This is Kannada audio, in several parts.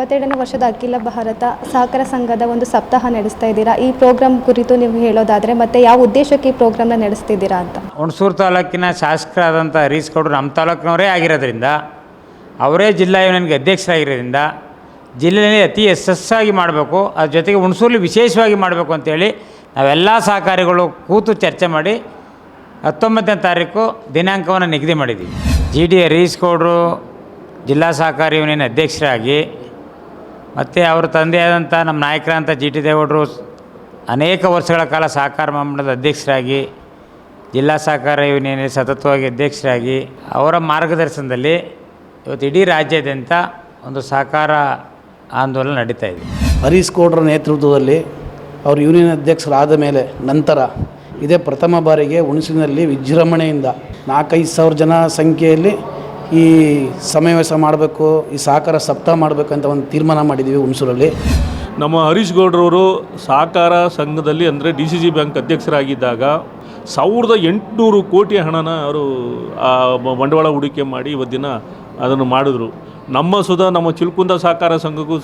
72ನೇ ವರ್ಷದ ಅಖಿಲ ಭಾರತ ಸಹಕಾರ ಸಂಘದ ಒಂದು ಸಪ್ತಾಹ ನಡೆಸ್ತಾ ಇದ್ದೀರಾ. ಈ ಪ್ರೋಗ್ರಾಮ್ ಕುರಿತು ನೀವು ಹೇಳೋದಾದರೆ ಮತ್ತು ಯಾವ ಉದ್ದೇಶಕ್ಕೆ ಈ ಪ್ರೋಗ್ರಾಮ್ನ ನಡೆಸ್ತಿದ್ದೀರಾ ಅಂತ? ಹುಣಸೂರು ತಾಲೂಕಿನ ಶಾಸಕರಾದಂಥ ಹರೀಶ್ ಗೌಡರು ನಮ್ಮ ತಾಲೂಕಿನವರೇ ಆಗಿರೋದ್ರಿಂದ, ಅವರೇ ಜಿಲ್ಲಾ ಯೂನಿಯನ್ಗೆ ಅಧ್ಯಕ್ಷರಾಗಿರೋದ್ರಿಂದ ಜಿಲ್ಲೆಯಲ್ಲಿ ಅತಿ ಯಶಸ್ಸಾಗಿ ಮಾಡಬೇಕು, ಅದ್ರ ಜೊತೆಗೆ ಹುಣಸೂರಲ್ಲಿ ವಿಶೇಷವಾಗಿ ಮಾಡಬೇಕು ಅಂತೇಳಿ ನಾವೆಲ್ಲ ಸಹಕಾರಿಗಳು ಕೂತು ಚರ್ಚೆ ಮಾಡಿ 19ನೇ ತಾರೀಕು ದಿನಾಂಕವನ್ನು ನಿಗದಿ ಮಾಡಿದ್ದೀವಿ. GD ಹರೀಶ್ ಗೌಡರು ಜಿಲ್ಲಾ ಸಹಕಾರಿ ಯೂನಿಯನ್ ಅಧ್ಯಕ್ಷರಾಗಿ, ಮತ್ತು ಅವರ ತಂದೆಯಾದಂಥ ನಮ್ಮ ನಾಯಕರಂಥ GT ದೇವೇಗೌಡರು ಅನೇಕ ವರ್ಷಗಳ ಕಾಲ ಸಹಕಾರ ಮಂಡಲದ ಅಧ್ಯಕ್ಷರಾಗಿ, ಜಿಲ್ಲಾ ಸಹಕಾರ ಯೂನಿಯನ್ ಸತತವಾಗಿ ಅಧ್ಯಕ್ಷರಾಗಿ, ಅವರ ಮಾರ್ಗದರ್ಶನದಲ್ಲಿ ಇವತ್ತು ಇಡೀ ರಾಜ್ಯಾದ್ಯಂತ ಒಂದು ಸಹಕಾರ ಆಂದೋಲನ ನಡೀತಾ ಇದೆ. ಹರೀಶ್ ಗೌಡರ ನೇತೃತ್ವದಲ್ಲಿ ಅವರು ಯೂನಿಯನ್ ಅಧ್ಯಕ್ಷರಾದ ಮೇಲೆ ನಂತರ ಇದೇ ಪ್ರಥಮ ಬಾರಿಗೆ ಹುಣಸೂರಿನಲ್ಲಿ ವಿಜೃಂಭಣೆಯಿಂದ 4-5 ಸಾವಿರ ಜನ ಸಂಖ್ಯೆಯಲ್ಲಿ ಈ ಸಮಾವೇಶ ಮಾಡಬೇಕು, ಈ ಸಹಕಾರ ಸಪ್ತಾಹ ಮಾಡಬೇಕಂತ ಒಂದು ತೀರ್ಮಾನ ಮಾಡಿದ್ದೀವಿ ಹುಣಸೂರಲ್ಲಿ. ನಮ್ಮ ಹರೀಶ್ ಗೌಡ್ರವರು ಸಹಕಾರ ಸಂಘದಲ್ಲಿ ಅಂದರೆ DCG ಬ್ಯಾಂಕ್ ಅಧ್ಯಕ್ಷರಾಗಿದ್ದಾಗ 1800 ಕೋಟಿ ಹಣನ ಅವರು ಬಂಡವಾಳ ಹೂಡಿಕೆ ಮಾಡಿ ಇವತ್ತಿನ ಅದನ್ನು ಮಾಡಿದ್ರು. ನಮ್ಮ ಚಿಲ್ಕುಂದ ಸಹಕಾರ ಸಂಘಕ್ಕೂ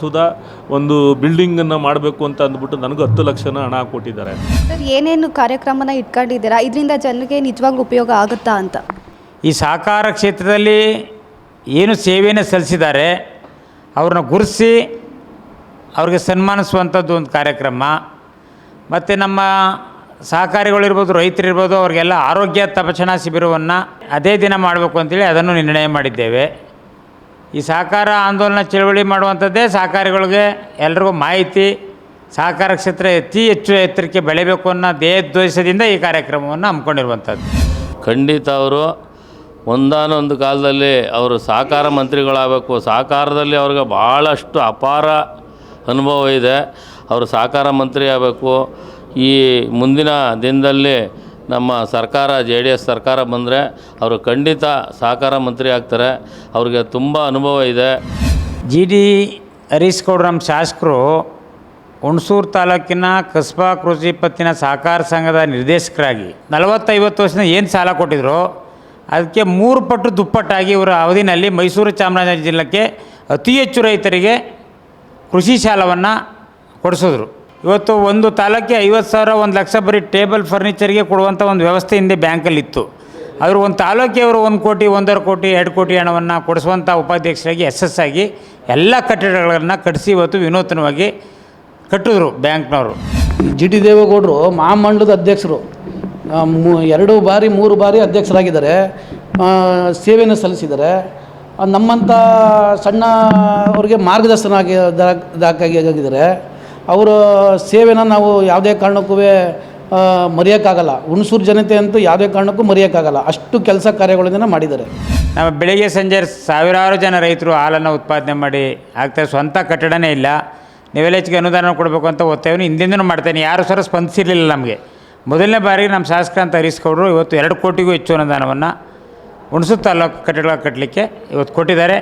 ಒಂದು ಬಿಲ್ಡಿಂಗನ್ನು ಮಾಡಬೇಕು ಅಂತ ಅಂದ್ಬಿಟ್ಟು ನನಗೂ 10 ಲಕ್ಷನ ಹಣ ಕೊಟ್ಟಿದ್ದಾರೆ. ಸರ್, ಏನೇನು ಕಾರ್ಯಕ್ರಮನ ಇಟ್ಕೊಂಡಿದ್ದೀರಾ? ಇದರಿಂದ ಜನರಿಗೆ ನಿಜವಾಗ್ಲೂ ಉಪಯೋಗ ಆಗುತ್ತಾ ಅಂತ? ಈ ಸಹಕಾರ ಕ್ಷೇತ್ರದಲ್ಲಿ ಏನು ಸೇವೆಯನ್ನು ಸಲ್ಲಿಸಿದ್ದಾರೆ ಅವ್ರನ್ನ ಗುರುತಿಸಿ ಅವ್ರಿಗೆ ಸನ್ಮಾನಿಸುವಂಥದ್ದು ಒಂದು ಕಾರ್ಯಕ್ರಮ, ಮತ್ತು ನಮ್ಮ ಸಹಕಾರಿಗಳಿರ್ಬೋದು, ರೈತರಿರ್ಬೋದು, ಅವ್ರಿಗೆಲ್ಲ ಆರೋಗ್ಯ ತಪಾಸಣಾ ಶಿಬಿರವನ್ನು ಅದೇ ದಿನ ಮಾಡಬೇಕು ಅಂತೇಳಿ ಅದನ್ನು ನಿರ್ಣಯ ಮಾಡಿದ್ದೇವೆ. ಈ ಸಹಕಾರ ಆಂದೋಲನ ಚಳವಳಿ ಮಾಡುವಂಥದ್ದೇ ಸಹಕಾರಿಗಳಿಗೆ ಎಲ್ರಿಗೂ ಮಾಹಿತಿ, ಸಹಕಾರ ಕ್ಷೇತ್ರ ಅತಿ ಹೆಚ್ಚು ಎತ್ತರಕ್ಕೆ ಬೆಳೆಯಬೇಕು ಅನ್ನೋ ಧ್ಯೇಯೋದ್ದೇಶದಿಂದ ಈ ಕಾರ್ಯಕ್ರಮವನ್ನು ಹಮ್ಮಿಕೊಂಡಿರುವಂಥದ್ದು. ಖಂಡಿತ ಅವರು ಒಂದಾನೊಂದು ಕಾಲದಲ್ಲಿ ಅವರು ಸಹಕಾರ ಮಂತ್ರಿಗಳಾಗಬೇಕು. ಸಹಕಾರದಲ್ಲಿ ಅವ್ರಿಗೆ ಭಾಳಷ್ಟು ಅಪಾರ ಅನುಭವ ಇದೆ. ಅವರು ಸಹಕಾರ ಮಂತ್ರಿ ಆಗಬೇಕು. ಈ ಮುಂದಿನ ದಿನದಲ್ಲಿ ನಮ್ಮ ಸರ್ಕಾರ JDS ಸರ್ಕಾರ ಬಂದರೆ ಅವರು ಖಂಡಿತ ಸಹಕಾರ ಮಂತ್ರಿ ಆಗ್ತಾರೆ. ಅವ್ರಿಗೆ ತುಂಬ ಅನುಭವ ಇದೆ. GD ಹರೀಶ್ ಗೌಡ್ರು ನಮ್ಮ ಶಾಸಕರು ಹುಣಸೂರು ತಾಲೂಕಿನ ಕಸ್ಬಾ ಕೃಷಿ ಪತ್ತಿನ ಸಹಕಾರ ಸಂಘದ ನಿರ್ದೇಶಕರಾಗಿ 40-50 ವರ್ಷದಿಂದ ಏನು ಸಾಲ ಕೊಟ್ಟಿದ್ರು ಅದಕ್ಕೆ 3 ಪಟ್ಟು ದುಪ್ಪಟ್ಟಾಗಿ ಇವರ ಅವಧಿನಲ್ಲಿ ಮೈಸೂರು ಚಾಮರಾಜನಗರ ಜಿಲ್ಲೆಗೆ ಅತಿ ಹೆಚ್ಚು ರೈತರಿಗೆ ಕೃಷಿ ಸಾಲವನ್ನು ಕೊಡಿಸಿದ್ರು. ಇವತ್ತು ಒಂದು ತಾಲೂಕಿಗೆ 50,000, 1 ಲಕ್ಷ ಬರೀ ಟೇಬಲ್ ಫರ್ನಿಚರ್ಗೆ ಕೊಡುವಂಥ ಒಂದು ವ್ಯವಸ್ಥೆ ಹಿಂದೆ ಬ್ಯಾಂಕಲ್ಲಿತ್ತು. ಅವರು ಒಂದು ತಾಲೂಕಿಗೆ ಅವರು 1 ಕೋಟಿ, 1.5 ಕೋಟಿ, 2 ಕೋಟಿ ಹಣವನ್ನು ಕೊಡಿಸುವಂಥ ಉಪಾಧ್ಯಕ್ಷರಾಗಿ ಯಶಸ್ಸಾಗಿ ಎಲ್ಲ ಕಟ್ಟಡಗಳನ್ನು ಕಟ್ಟಿಸಿ ಇವತ್ತು ವಿನೂತನವಾಗಿ ಕಟ್ಟಿದ್ರು ಬ್ಯಾಂಕ್ನವರು. GT ದೇವೇಗೌಡರು ಮಹಾಮಂಡಲದ ಅಧ್ಯಕ್ಷರು 2 ಬಾರಿ 3 ಬಾರಿ ಅಧ್ಯಕ್ಷರಾಗಿದ್ದಾರೆ, ಸೇವೆಯನ್ನು ಸಲ್ಲಿಸಿದ್ದಾರೆ. ನಮ್ಮಂಥ ಸಣ್ಣ ಅವ್ರಿಗೆ ಮಾರ್ಗದರ್ಶನ ಆಗಿದ್ದಾರೆ. ಅವರ ಸೇವೆನ ನಾವು ಯಾವುದೇ ಕಾರಣಕ್ಕೂ ಮರೆಯೋಕ್ಕಾಗಲ್ಲ. ಹುಣಸೂರು ಜನತೆ ಅಂತೂ ಯಾವುದೇ ಕಾರಣಕ್ಕೂ ಮರೆಯೋಕ್ಕಾಗಲ್ಲ, ಅಷ್ಟು ಕೆಲಸ ಕಾರ್ಯಗಳನ್ನು ಮಾಡಿದ್ದಾರೆ. ನಮ್ಮ ಬೆಳಗ್ಗೆ ಸಂಜೆ ಸಾವಿರಾರು ಜನ ರೈತರು ಹಾಲನ್ನು ಉತ್ಪಾದನೆ ಮಾಡಿ ಆಗ್ತಾರೆ. ಸ್ವಂತ ಕಟ್ಟಡನೇ ಇಲ್ಲ. ನೀವೆಲ್ಲ ಹೆಚ್ಚಿಗೆ ಅನುದಾನ ಕೊಡಬೇಕು ಅಂತ ಒತ್ತಾಯವನ್ನು ಹಿಂದಿಂದನೂ ಮಾಡ್ತೇನೆ. ಯಾರು ಸಹ ಸ್ಪಂದಿಸಿರಲಿಲ್ಲ ನಮಗೆ. ಮೊದಲನೇ ಬಾರಿಗೆ ನಮ್ಮ ಶಾಸಕರಂತ ಹರೀಶ್ ಗೌಡರು ಇವತ್ತು 2 ಕೋಟಿಗೂ ಹೆಚ್ಚು ಅನುದಾನವನ್ನು ಹುಣಸೂರು ತಾಲೂಕು ಕಟ್ಟಡಗಳ ಕಟ್ಟಲಿಕ್ಕೆ ಇವತ್ತು ಕೊಟ್ಟಿದ್ದಾರೆ.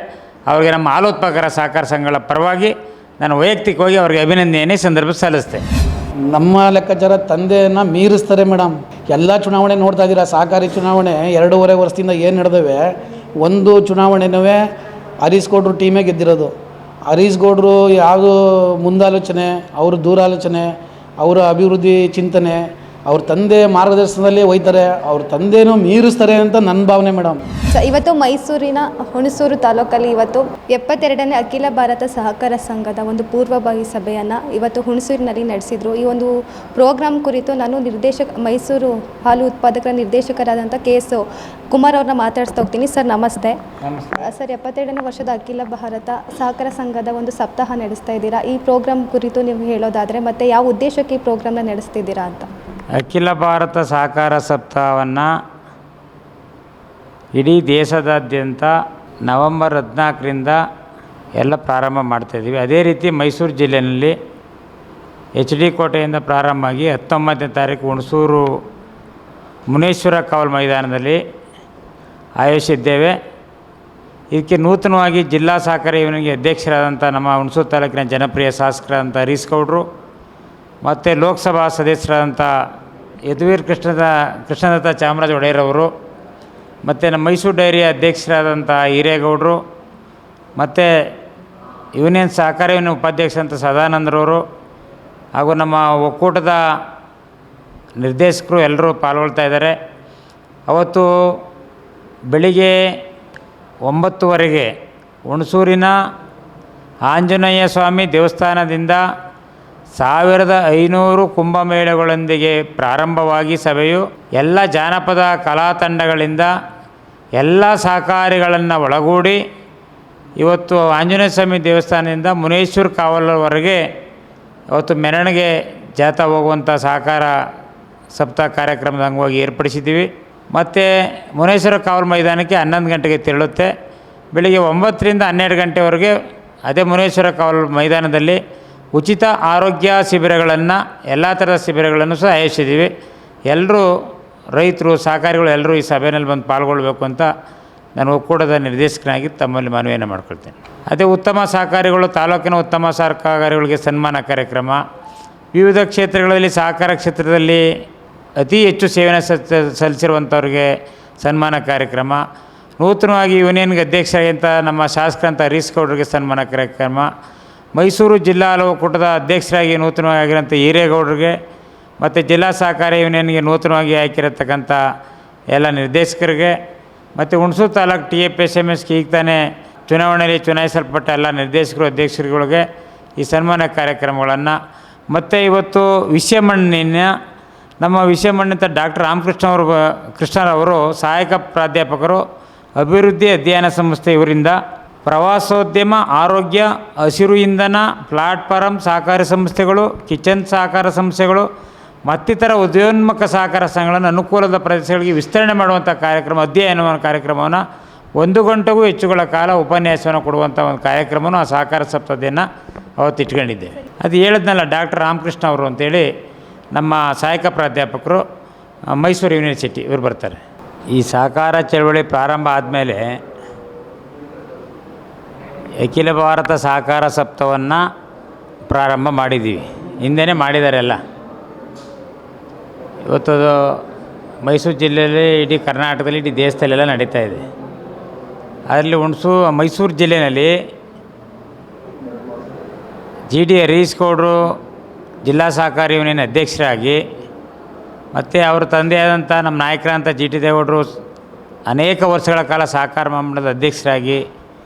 ಅವರಿಗೆ ನಮ್ಮ ಹಾಲೋತ್ಪಾದಕರ ಸಹಕಾರ ಸಂಘಗಳ ಪರವಾಗಿ ನಾನು ವೈಯಕ್ತಿಕವಾಗಿ ಅವರಿಗೆ ಅಭಿನಂದನೆ ಸಂದರ್ಭ ಸಲ್ಲಿಸ್ತೆ. ನಮ್ಮ ಲೆಕ್ಕಾಚಾರ ತಂದೆಯನ್ನು ಮೀರಿಸ್ತಾರೆ ಮೇಡಮ್. ಎಲ್ಲ ಚುನಾವಣೆ ನೋಡ್ತಾ ಇದ್ದೀರಾ. ಸಹಕಾರಿ ಚುನಾವಣೆ 2.5 ವರ್ಷದಿಂದ ಏನು ನಡೆದವೆ, ಒಂದು ಚುನಾವಣೆನೂ ಹರೀಶ್ ಗೌಡ್ರು ಟೀಮೇ ಗೆದ್ದಿರೋದು. ಹರೀಶ್ ಗೌಡ್ರು ಯಾವುದು ಮುಂದಾಲೋಚನೆ, ಅವ್ರ ದೂರಾಲೋಚನೆ, ಅವರ ಅಭಿವೃದ್ಧಿ ಚಿಂತನೆ, ಅವ್ರ ತಂದೆ ಮಾರ್ಗದರ್ಶನದಲ್ಲಿ ಹೋಯ್ತಾರೆ. ಅವ್ರ ತಂದೆನೂ ಮೀರಿಸ್ತಾರೆ ಅಂತ ನನ್ನ ಭಾವನೆ ಮೇಡಮ್. ಇವತ್ತು ಮೈಸೂರಿನ ಹುಣಸೂರು ತಾಲೂಕಲ್ಲಿ ಇವತ್ತು 72ನೇ ಅಖಿಲ ಭಾರತ ಸಹಕಾರ ಸಂಘದ ಒಂದು ಪೂರ್ವಭಾವಿ ಸಭೆಯನ್ನು ಇವತ್ತು ಹುಣಸೂರಿನಲ್ಲಿ ನಡೆಸಿದರು. ಈ ಒಂದು ಪ್ರೋಗ್ರಾಮ್ ಕುರಿತು ನಾನು ಮೈಸೂರು ಹಾಲು ಉತ್ಪಾದಕರ ನಿರ್ದೇಶಕರಾದಂಥ KS ಕುಮಾರ್ ಅವ್ರನ್ನ ಮಾತಾಡ್ಸ್ತಾ ಹೋಗ್ತೀನಿ. ಸರ್, ನಮಸ್ತೆ. ಸರ್, 72ನೇ ವರ್ಷದ ಅಖಿಲ ಭಾರತ ಸಹಕಾರ ಸಂಘದ ಒಂದು ಸಪ್ತಾಹ ನಡೆಸ್ತಾ ಇದ್ದೀರಾ. ಈ ಪ್ರೋಗ್ರಾಮ್ ಕುರಿತು ನೀವು ಹೇಳೋದಾದರೆ ಮತ್ತು ಯಾವ ಉದ್ದೇಶಕ್ಕೆ ಈ ಪ್ರೋಗ್ರಾಮ್ನ ನಡೆಸ್ತಿದ್ದೀರಾ ಅಂತ? ಅಖಿಲ ಭಾರತ ಸಹಕಾರ ಸಪ್ತಾಹವನ್ನು ಇಡೀ ದೇಶದಾದ್ಯಂತ ನವೆಂಬರ್ 14ರಿಂದ ಎಲ್ಲ ಪ್ರಾರಂಭ ಮಾಡ್ತಾಯಿದ್ದೀವಿ. ಅದೇ ರೀತಿ ಮೈಸೂರು ಜಿಲ್ಲೆಯಲ್ಲಿ HD ಕೋಟೆಯಿಂದ ಪ್ರಾರಂಭ ಆಗಿ 19ನೇ ತಾರೀಕು ಹುಣಸೂರು ಮುನೇಶ್ವರ ಕಾವಲ್ ಮೈದಾನದಲ್ಲಿ ಆಯೋಜಿಸಿದ್ದೇವೆ. ಇದಕ್ಕೆ ನೂತನವಾಗಿ ಜಿಲ್ಲಾ ಸಹಕಾರಿ ಯೂನಿಯನ್ಗೆ ಅಧ್ಯಕ್ಷರಾದಂಥ ನಮ್ಮ ಹುಣಸೂರು ತಾಲೂಕಿನ ಜನಪ್ರಿಯ ಶಾಸಕರಾದಂಥ ಹರೀಶ್ ಗೌಡರು ಮತ್ತು ಲೋಕಸಭಾ ಸದಸ್ಯರಾದಂಥ ಯದುವೀರ್ ಕೃಷ್ಣದತ್ತ ಚಾಮರಾಜ ಒಡೆಯರವರು, ಮತ್ತು ನಮ್ಮ ಮೈಸೂರು ಡೈರಿಯ ಅಧ್ಯಕ್ಷರಾದಂಥ ಹಿರೇಗೌಡರು, ಮತ್ತು ಯೂನಿಯನ್ ಸಹಕಾರ ಯೂನಿಯನ್ ಉಪಾಧ್ಯಕ್ಷ ಅಂತ ಸದಾನಂದರವರು ಹಾಗೂ ನಮ್ಮ ಒಕ್ಕೂಟದ ನಿರ್ದೇಶಕರು ಎಲ್ಲರೂ ಪಾಲ್ಗೊಳ್ತಾ ಇದ್ದಾರೆ. ಅವತ್ತು ಬೆಳಿಗ್ಗೆ 9:30 ಹುಣಸೂರಿನ ಆಂಜನೇಯ ಸ್ವಾಮಿ ದೇವಸ್ಥಾನದಿಂದ 1500 ಕುಂಭಮೇಳಗಳೊಂದಿಗೆ ಪ್ರಾರಂಭವಾಗಿ ಸಭೆಯು ಎಲ್ಲ ಜಾನಪದ ಕಲಾ ತಂಡಗಳಿಂದ ಎಲ್ಲ ಸಹಕಾರಿಗಳನ್ನು ಒಳಗೂಡಿ ಇವತ್ತು ಆಂಜನೇಯ ಸ್ವಾಮಿ ದೇವಸ್ಥಾನದಿಂದ ಮುನೇಶ್ವರ ಕಾವಲವರೆಗೆ ಅವತ್ತು ಮೆರವಣಿಗೆ ಜಾಥಾ ಹೋಗುವಂಥ ಸಹಕಾರ ಸಪ್ತಾಹ ಕಾರ್ಯಕ್ರಮದ ಅಂಗವಾಗಿ ಏರ್ಪಡಿಸಿದ್ದೀವಿ. ಮತ್ತು ಮುನೇಶ್ವರ ಕಾವಲು ಮೈದಾನಕ್ಕೆ 11 ಗಂಟೆಗೆ ತೆರಳುತ್ತೆ. ಬೆಳಿಗ್ಗೆ 9ರಿಂದ 12 ಗಂಟೆವರೆಗೆ ಅದೇ ಮುನೇಶ್ವರ ಕಾವಲು ಮೈದಾನದಲ್ಲಿ ಉಚಿತ ಆರೋಗ್ಯ ಶಿಬಿರಗಳನ್ನು ಎಲ್ಲ ಥರದ ಶಿಬಿರಗಳನ್ನು ಸಹ ಆಯೋಜಿಸಿದ್ದೀವಿ. ಎಲ್ಲರೂ ರೈತರು ಸಹಕಾರಿಗಳು ಎಲ್ಲರೂ ಈ ಸಭೆಯಲ್ಲಿ ಬಂದು ಪಾಲ್ಗೊಳ್ಬೇಕು ಅಂತ ನಾನು ಒಕ್ಕೂಟದ ನಿರ್ದೇಶಕನಾಗಿ ತಮ್ಮಲ್ಲಿ ಮನವಿಯನ್ನು ಮಾಡ್ಕೊಳ್ತೇನೆ. ಅದೇ ಉತ್ತಮ ಸಹಕಾರಿಗಳು, ತಾಲೂಕಿನ ಉತ್ತಮ ಸಹಕಾರಿಗಳಿಗೆ ಸನ್ಮಾನ ಕಾರ್ಯಕ್ರಮ, ವಿವಿಧ ಕ್ಷೇತ್ರಗಳಲ್ಲಿ ಸಹಕಾರ ಕ್ಷೇತ್ರದಲ್ಲಿ ಅತಿ ಹೆಚ್ಚು ಸೇವೆಯನ್ನು ಸಲ್ಲಿಸಿರುವಂಥವ್ರಿಗೆ ಸನ್ಮಾನ ಕಾರ್ಯಕ್ರಮ, ನೂತನವಾಗಿ ಯೂನಿಯನ್ಗೆ ಅಧ್ಯಕ್ಷರಾಗಿಂಥ ನಮ್ಮ ಶಾಸಕರಂಥ ಹರೀಶ್ ಗೌಡರಿಗೆ ಸನ್ಮಾನ ಕಾರ್ಯಕ್ರಮ, ಮೈಸೂರು ಜಿಲ್ಲಾ ಒಕ್ಕೂಟದ ಅಧ್ಯಕ್ಷರಾಗಿ ನೂತನವಾಗಿ ಆಗಿರೋಂಥ ಹಿರೇಗೌಡರಿಗೆ ಮತ್ತು ಜಿಲ್ಲಾ ಸಹಕಾರಿ ಯೂನಿಯನ್ಗೆ ನೂತನವಾಗಿ ಆಯ್ಕಿರತಕ್ಕಂಥ ಎಲ್ಲ ನಿರ್ದೇಶಕರಿಗೆ ಮತ್ತು ಹುಣಸೂರು ತಾಲೂಕು TFSMSಗೆ ಈಗ ತಾನೇ ಚುನಾವಣೆಯಲ್ಲಿ ಚುನಾಯಿಸಲ್ಪಟ್ಟ ಎಲ್ಲ ನಿರ್ದೇಶಕರು ಅಧ್ಯಕ್ಷರುಗಳಿಗೆ ಈ ಸನ್ಮಾನ ಕಾರ್ಯಕ್ರಮಗಳನ್ನು ಮತ್ತು ಇವತ್ತು ವಿಷಯಮಣ್ಣಿನ ನಮ್ಮ ವಿಷಯಮಣ್ಣಿತ ಡಾಕ್ಟರ್ ಕೃಷ್ಣರವರು ಸಹಾಯಕ ಪ್ರಾಧ್ಯಾಪಕರು, ಅಭಿವೃದ್ಧಿ ಅಧ್ಯಯನ ಸಂಸ್ಥೆ ಇವರಿಂದ ಪ್ರವಾಸೋದ್ಯಮ, ಆರೋಗ್ಯ, ಹಸಿರು ಇಂಧನ, ಪ್ಲಾಟ್ಫಾರಮ್ ಸಹಕಾರಿ ಸಂಸ್ಥೆಗಳು, ಕಿಚನ್ ಸಹಕಾರ ಸಂಸ್ಥೆಗಳು ಮತ್ತಿತರ ಉದಯೋನ್ಮುಖ ಸಹಕಾರ ಸಂಘಗಳನ್ನು ಅನುಕೂಲದ ಪ್ರದೇಶಗಳಿಗೆ ವಿಸ್ತರಣೆ ಮಾಡುವಂಥ ಕಾರ್ಯಕ್ರಮ, ಅಧ್ಯಯನ ಕಾರ್ಯಕ್ರಮವನ್ನು 1 ಗಂಟೆಗೂ ಹೆಚ್ಚುಗಳ ಕಾಲ ಉಪನ್ಯಾಸವನ್ನು ಕೊಡುವಂಥ ಒಂದು ಕಾರ್ಯಕ್ರಮವನ್ನು ಆ ಸಹಕಾರ ಸಪ್ತಾಹದಿಂದ ಅವತ್ತು ಇಟ್ಕೊಂಡಿದ್ದೆ. ಅದು ಹೇಳಿದ್ನಲ್ಲ ಡಾಕ್ಟರ್ ರಾಮಕೃಷ್ಣ ಅವರು ಅಂತೇಳಿ ನಮ್ಮ ಸಹಾಯಕ ಪ್ರಾಧ್ಯಾಪಕರು, ಮೈಸೂರು ಯೂನಿವರ್ಸಿಟಿ ಇವರು ಬರ್ತಾರೆ. ಈ ಸಹಕಾರ ಚಳವಳಿ ಪ್ರಾರಂಭ ಆದಮೇಲೆ ಅಖಿಲ ಭಾರತ ಸಹಕಾರ ಸಪ್ತಾಹವನ್ನು ಪ್ರಾರಂಭ ಮಾಡಿದ್ದೀವಿ. ಹಿಂದೆಯೇ ಮಾಡಿದ್ದಾರೆ ಎಲ್ಲ. ಇವತ್ತು ಮೈಸೂರು ಜಿಲ್ಲೆಯಲ್ಲಿ, ಇಡೀ ಕರ್ನಾಟಕದಲ್ಲಿ, ಇಡೀ ದೇಶದಲ್ಲೆಲ್ಲ ನಡೀತಾ ಇದೆ. ಅದರಲ್ಲಿ ಮೈಸೂರು ಜಿಲ್ಲೆಯಲ್ಲಿ GD ಹರೀಶ್ ಗೌಡರು ಜಿಲ್ಲಾ ಸಹಕಾರಿ ಯೂನಿಯನ್ ಅಧ್ಯಕ್ಷರಾಗಿ, ಮತ್ತು ಅವರ ತಂದೆಯಾದಂಥ ನಮ್ಮ ನಾಯಕರಂಥ GT ದೇವೇಗೌಡರು ಅನೇಕ ವರ್ಷಗಳ ಕಾಲ ಸಹಕಾರ ಮಂಡಲದ ಅಧ್ಯಕ್ಷರಾಗಿ,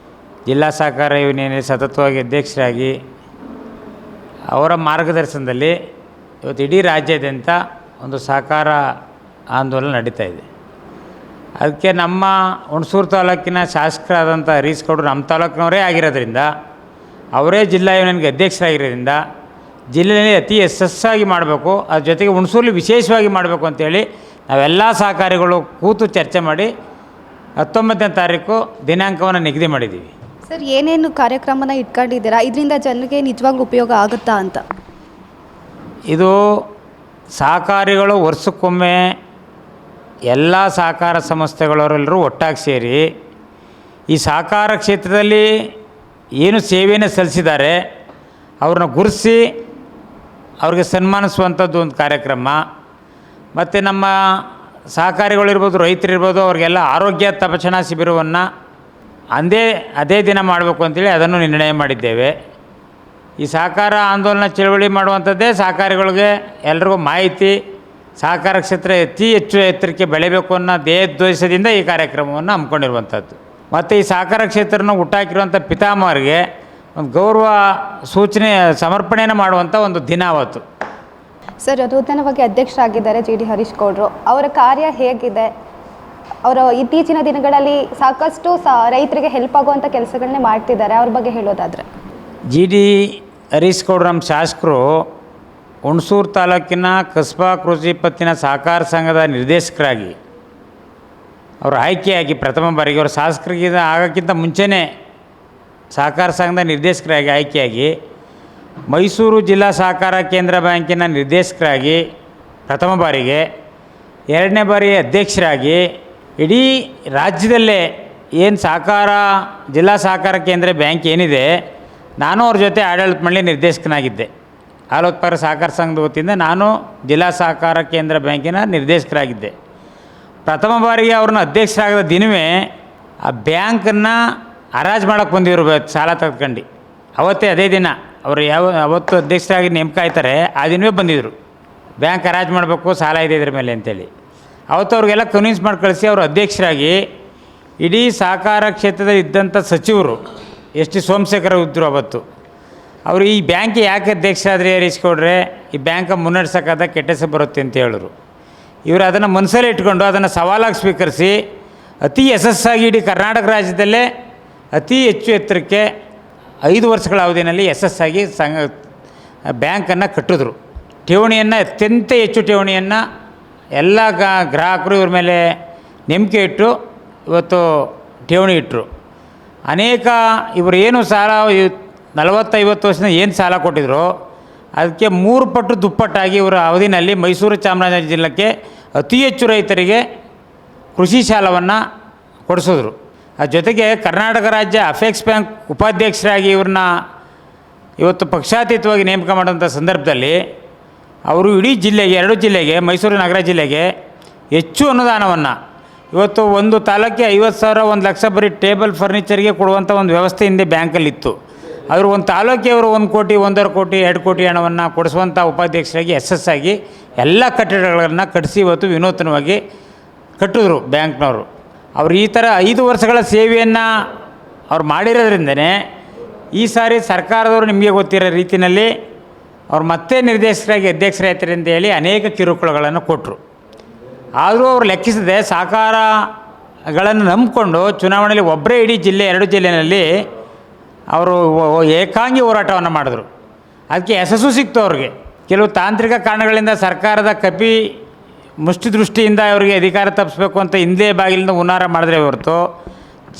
ಜಿಲ್ಲಾ ಸಹಕಾರ ಯೂನಿಯನ್ ಸತತವಾಗಿ ಅಧ್ಯಕ್ಷರಾಗಿ, ಅವರ ಮಾರ್ಗದರ್ಶನದಲ್ಲಿ ಇವತ್ತು ಇಡೀ ರಾಜ್ಯಾದ್ಯಂತ ಒಂದು ಸಹಕಾರ ಆಂದೋಲನ ನಡೀತಾ ಇದೆ. ಅದಕ್ಕೆ ನಮ್ಮ ಹುಣಸೂರು ತಾಲೂಕಿನ ಶಾಸಕರಾದಂಥ ಹರೀಶ್ ಗೌಡರು ನಮ್ಮ ತಾಲೂಕಿನವರೇ ಆಗಿರೋದ್ರಿಂದ, ಅವರೇ ಜಿಲ್ಲಾ ಯೂನಿಯನ್ಗೆ ಅಧ್ಯಕ್ಷರಾಗಿರೋದ್ರಿಂದ ಜಿಲ್ಲೆಯಲ್ಲಿ ಅತಿ ಯಶಸ್ಸಾಗಿ ಮಾಡಬೇಕು, ಅದ್ರ ಜೊತೆಗೆ ಹುಣಸೂರಲ್ಲಿ ವಿಶೇಷವಾಗಿ ಮಾಡಬೇಕು ಅಂತೇಳಿ ನಾವೆಲ್ಲ ಸಹಕಾರಿಗಳು ಕೂತು ಚರ್ಚೆ ಮಾಡಿ 19ನೇ ತಾರೀಕು ದಿನಾಂಕವನ್ನು ನಿಗದಿ ಮಾಡಿದ್ದೀವಿ. ಸರ್, ಏನೇನು ಕಾರ್ಯಕ್ರಮನ ಇಟ್ಕೊಂಡಿದ್ದೀರಾ? ಇದರಿಂದ ಜನರಿಗೆ ನಿಜವಾಗ್ಲೂ ಉಪಯೋಗ ಆಗುತ್ತಾ ಅಂತ? ಇದು ಸಹಕಾರಿಗಳು ವರ್ಷಕ್ಕೊಮ್ಮೆ ಎಲ್ಲ ಸಹಕಾರ ಸಂಸ್ಥೆಗಳವರೆಲ್ಲರೂ ಒಟ್ಟಾಗಿ ಸೇರಿ ಈ ಸಹಕಾರ ಕ್ಷೇತ್ರದಲ್ಲಿ ಏನು ಸೇವೆಯನ್ನು ಸಲ್ಲಿಸಿದ್ದಾರೆ ಅವ್ರನ್ನ ಗುರುತಿಸಿ ಅವ್ರಿಗೆ ಸನ್ಮಾನಿಸುವಂಥದ್ದು ಒಂದು ಕಾರ್ಯಕ್ರಮ. ಮತ್ತು ನಮ್ಮ ಸಹಕಾರಿಗಳಿರ್ಬೋದು, ರೈತರಿರ್ಬೋದು, ಅವ್ರಿಗೆಲ್ಲ ಆರೋಗ್ಯ ತಪಾಸಣಾ ಶಿಬಿರವನ್ನು ಅದೇ ದಿನ ಮಾಡಬೇಕು ಅಂತೇಳಿ ಅದನ್ನು ನಿರ್ಣಯ ಮಾಡಿದ್ದೇವೆ. ಈ ಸಹಕಾರ ಆಂದೋಲನ ಚಳವಳಿ ಮಾಡುವಂಥದ್ದೇ ಸಹಕಾರಿಗಳಿಗೆ ಎಲ್ರಿಗೂ ಮಾಹಿತಿ, ಸಹಕಾರ ಕ್ಷೇತ್ರ ಅತಿ ಹೆಚ್ಚು ಎತ್ತರಕ್ಕೆ ಬೆಳೆಯಬೇಕು ಅನ್ನೋ ಧ್ಯೇಯೋದ್ದೇಶದಿಂದ ಈ ಕಾರ್ಯಕ್ರಮವನ್ನು ಹಮ್ಮಿಕೊಂಡಿರುವಂಥದ್ದು. ಮತ್ತು ಈ ಸಹಕಾರ ಕ್ಷೇತ್ರನ ಹುಟ್ಟಾಕಿರುವಂಥ ಪಿತಾಮಹರಿಗೆ ಒಂದು ಗೌರವ ಸೂಚನೆ ಸಮರ್ಪಣೆಯನ್ನು ಮಾಡುವಂಥ ಒಂದು ದಿನ ಅವತ್ತು. ಸರ್, ನೂತನವಾಗಿ ಅಧ್ಯಕ್ಷರಾಗಿದ್ದಾರೆ GD ಹರೀಶ್ ಗೌಡರು. ಅವರ ಕಾರ್ಯ ಹೇಗಿದೆ? ಅವರು ಇತ್ತೀಚಿನ ದಿನಗಳಲ್ಲಿ ಸಾಕಷ್ಟು ರೈತರಿಗೆ ಹೆಲ್ಪ್ ಆಗುವಂಥ ಕೆಲಸಗಳನ್ನೇ ಮಾಡ್ತಿದ್ದಾರೆ. ಅವ್ರ ಬಗ್ಗೆ ಹೇಳೋದಾದರೆ, GD ಹರೀಶ್ ಗೌಡರು ನಮ್ಮ ಶಾಸಕರು ಹುಣಸೂರು ತಾಲೂಕಿನ ಕಸ್ಬಾ ಕೃಷಿ ಪತ್ತಿನ ಸಹಕಾರ ಸಂಘದ ನಿರ್ದೇಶಕರಾಗಿ ಅವರು ಆಯ್ಕೆಯಾಗಿ ಪ್ರಥಮ ಬಾರಿಗೆ, ಅವರು ಶಾಸಕರಿಗೆ ಆಗೋಕ್ಕಿಂತ ಮುಂಚೆನೇ ಸಹಕಾರ ಸಂಘದ ನಿರ್ದೇಶಕರಾಗಿ ಆಯ್ಕೆಯಾಗಿ, ಮೈಸೂರು ಜಿಲ್ಲಾ ಸಹಕಾರ ಕೇಂದ್ರ ಬ್ಯಾಂಕಿನ ನಿರ್ದೇಶಕರಾಗಿ ಪ್ರಥಮ ಬಾರಿಗೆ, 2ನೇ ಬಾರಿ ಅಧ್ಯಕ್ಷರಾಗಿ, ಇಡೀ ರಾಜ್ಯದಲ್ಲೇ ಏನು ಸಹಕಾರ ಜಿಲ್ಲಾ ಸಹಕಾರ ಕೇಂದ್ರ ಬ್ಯಾಂಕ್ ಏನಿದೆ, ನಾನು ಅವ್ರ ಜೊತೆ ಆಡಳಿತ ಮಂಡಳಿ ನಿರ್ದೇಶಕನಾಗಿದ್ದೆ. ಹಾಲು ಉತ್ಪಾದಕ ಸಹಕಾರ ಸಂಘದ ವತಿಯಿಂದ ನಾನು ಜಿಲ್ಲಾ ಸಹಕಾರ ಕೇಂದ್ರ ಬ್ಯಾಂಕಿನ ನಿರ್ದೇಶಕರಾಗಿದ್ದೆ. ಪ್ರಥಮ ಬಾರಿಗೆ ಅವ್ರನ್ನ ಅಧ್ಯಕ್ಷರಾಗದ ದಿನವೇ ಆ ಬ್ಯಾಂಕನ್ನು ಹರಾಜು ಮಾಡೋಕ್ಕೆ ಬಂದಿರು ಸಾಲ ತೆಗೆದುಕೊಂಡು. ಅವತ್ತೇ ಅದೇ ದಿನ ಅವರು ಅವತ್ತು ಅಧ್ಯಕ್ಷರಾಗಿ ನೇಮಕ ಆಯ್ತಾರೆ ಆ ದಿನವೇ ಬಂದಿದ್ದರು. ಬ್ಯಾಂಕ್ ಹರಾಜು ಮಾಡಬೇಕು, ಸಾಲ ಇದೆ ಇದ್ರ ಮೇಲೆ ಅಂತೇಳಿ. ಅವತ್ತು ಅವ್ರಿಗೆಲ್ಲ ಕನ್ವಿನ್ಸ್ ಮಾಡಿ ಕಳಿಸಿ ಅವರು ಅಧ್ಯಕ್ಷರಾಗಿ ಇಡೀ ಸಹಕಾರ ಕ್ಷೇತ್ರದಲ್ಲಿ ಇದ್ದಂಥ ಸಚಿವರು ಎಸ್ ಟಿ ಸೋಮಶೇಖರ್ ಇದ್ದರು ಅವತ್ತು. ಅವರು ಈ ಬ್ಯಾಂಕ್ ಯಾಕೆ ಅಧ್ಯಕ್ಷರಾದರೆ ಹರೀಶ್ಗೌಡ್ರೆ, ಈ ಬ್ಯಾಂಕ ಮುನ್ನಡೆಸೋಕ್ಕಾದ ಕೆಟ್ಟ ಹೆಸರು ಬರುತ್ತೆ ಅಂತ ಹೇಳಿದ್ರು. ಇವರು ಅದನ್ನು ಮನಸ್ಸಲ್ಲೇ ಇಟ್ಕೊಂಡು ಅದನ್ನು ಸವಾಲಾಗಿ ಸ್ವೀಕರಿಸಿ ಅತಿ ಯಶಸ್ಸಾಗಿ ಇಡೀ ಕರ್ನಾಟಕ ರಾಜ್ಯದಲ್ಲೇ ಅತಿ ಹೆಚ್ಚು ಎತ್ತರಕ್ಕೆ 5 ವರ್ಷಗಳ ಅವಧಿಯಲ್ಲಿ ಯಶಸ್ಸಾಗಿ ಬ್ಯಾಂಕನ್ನು ಕಟ್ಟಿದ್ರು. ಠೇವಣಿಯನ್ನು ಅತ್ಯಂತ ಹೆಚ್ಚು ಠೇವಣಿಯನ್ನು ಎಲ್ಲ ಗ್ರಾಹಕರು ಇವ್ರ ಮೇಲೆ ನಂಬಿಕೆ ಇಟ್ಟು ಇವತ್ತು ಠೇವಣಿ ಇಟ್ಟರು. ಅನೇಕ ಇವರು ಏನು ಸಾಲ 40-50 ವರ್ಷದಿಂದ ಏನು ಸಾಲ ಕೊಟ್ಟಿದ್ರು ಅದಕ್ಕೆ 3 ಪಟ್ಟು ದುಪ್ಪಟ್ಟಾಗಿ ಇವರ ಅವಧಿನಲ್ಲಿ ಮೈಸೂರು ಚಾಮರಾಜನಗರ ಜಿಲ್ಲೆಗೆ ಅತಿ ಹೆಚ್ಚು ರೈತರಿಗೆ ಕೃಷಿ ಸಾಲವನ್ನು ಕೊಡಿಸಿದ್ರು. ಅದ್ರ ಜೊತೆಗೆ ಕರ್ನಾಟಕ ರಾಜ್ಯ ಅಫೆಕ್ಸ್ ಬ್ಯಾಂಕ್ ಉಪಾಧ್ಯಕ್ಷರಾಗಿ ಇವ್ರನ್ನ ಇವತ್ತು ಪಕ್ಷಾತೀತವಾಗಿ ನೇಮಕ ಮಾಡೋಂಥ ಸಂದರ್ಭದಲ್ಲಿ ಅವರು ಇಡೀ ಜಿಲ್ಲೆಗೆ 2 ಜಿಲ್ಲೆಗೆ ಮೈಸೂರು ನಗರ ಜಿಲ್ಲೆಗೆ ಹೆಚ್ಚು ಅನುದಾನವನ್ನು ಇವತ್ತು ಒಂದು ತಾಲೂಕಿಗೆ 50,000 1 ಲಕ್ಷ ಬರೀ ಟೇಬಲ್ ಫರ್ನಿಚರ್ಗೆ ಕೊಡುವಂಥ ಒಂದು ವ್ಯವಸ್ಥೆ ಹಿಂದೆ ಬ್ಯಾಂಕಲ್ಲಿತ್ತು. ಅವರು ಒಂದು ತಾಲೂಕಿಗೆ ಅವರು 1 ಕೋಟಿ 1.5 ಕೋಟಿ 2 ಕೋಟಿ ಹಣವನ್ನು ಕೊಡಿಸುವಂಥ ಉಪಾಧ್ಯಕ್ಷರಾಗಿ ಯಶಸ್ಸಾಗಿ ಎಲ್ಲ ಕಟ್ಟಡಗಳನ್ನು ಕಟ್ಟಿಸಿ ಇವತ್ತು ವಿನೂತನವಾಗಿ ಕಟ್ಟಿದ್ರು ಬ್ಯಾಂಕ್ನವರು. ಅವರು ಈ ಥರ 5 ವರ್ಷಗಳ ಸೇವೆಯನ್ನು ಅವ್ರು ಮಾಡಿರೋದ್ರಿಂದನೇ ಈ ಸಾರಿ ಸರ್ಕಾರದವರು ನಿಮಗೆ ಗೊತ್ತಿರೋ ರೀತಿಯಲ್ಲಿ ಅವ್ರು ಮತ್ತೆ ನಿರ್ದೇಶಕರಾಗಿ ಅಧ್ಯಕ್ಷರಾಗ್ತಾರೆ ಅಂತ ಹೇಳಿ ಅನೇಕ ಕಿರುಕುಳಗಳನ್ನು ಕೊಟ್ಟರು. ಆದರೂ ಅವರು ಲೆಕ್ಕಿಸದೆ ಸಹಕಾರಗಳನ್ನು ನಂಬಿಕೊಂಡು ಚುನಾವಣೆಯಲ್ಲಿ ಒಬ್ಬರೇ ಇಡೀ ಜಿಲ್ಲೆ 2 ಜಿಲ್ಲೆಯಲ್ಲಿ ಅವರು ಏಕಾಂಗಿ ಹೋರಾಟವನ್ನು ಮಾಡಿದ್ರು. ಅದಕ್ಕೆ ಯಶಸ್ಸು ಸಿಕ್ತು ಅವ್ರಿಗೆ. ಕೆಲವು ತಾಂತ್ರಿಕ ಕಾರಣಗಳಿಂದ ಸರ್ಕಾರದ ಕಪಿ ಮುಷ್ಟಿ ದೃಷ್ಟಿಯಿಂದ ಅವರಿಗೆ ಅಧಿಕಾರ ತಪ್ಪಿಸ್ಬೇಕು ಅಂತ ಹಿಂದೆ ಬಾಗಿಲಿಂದ ಹುನ್ನಾರ ಮಾಡಿದ್ರೆ ಹೊರತು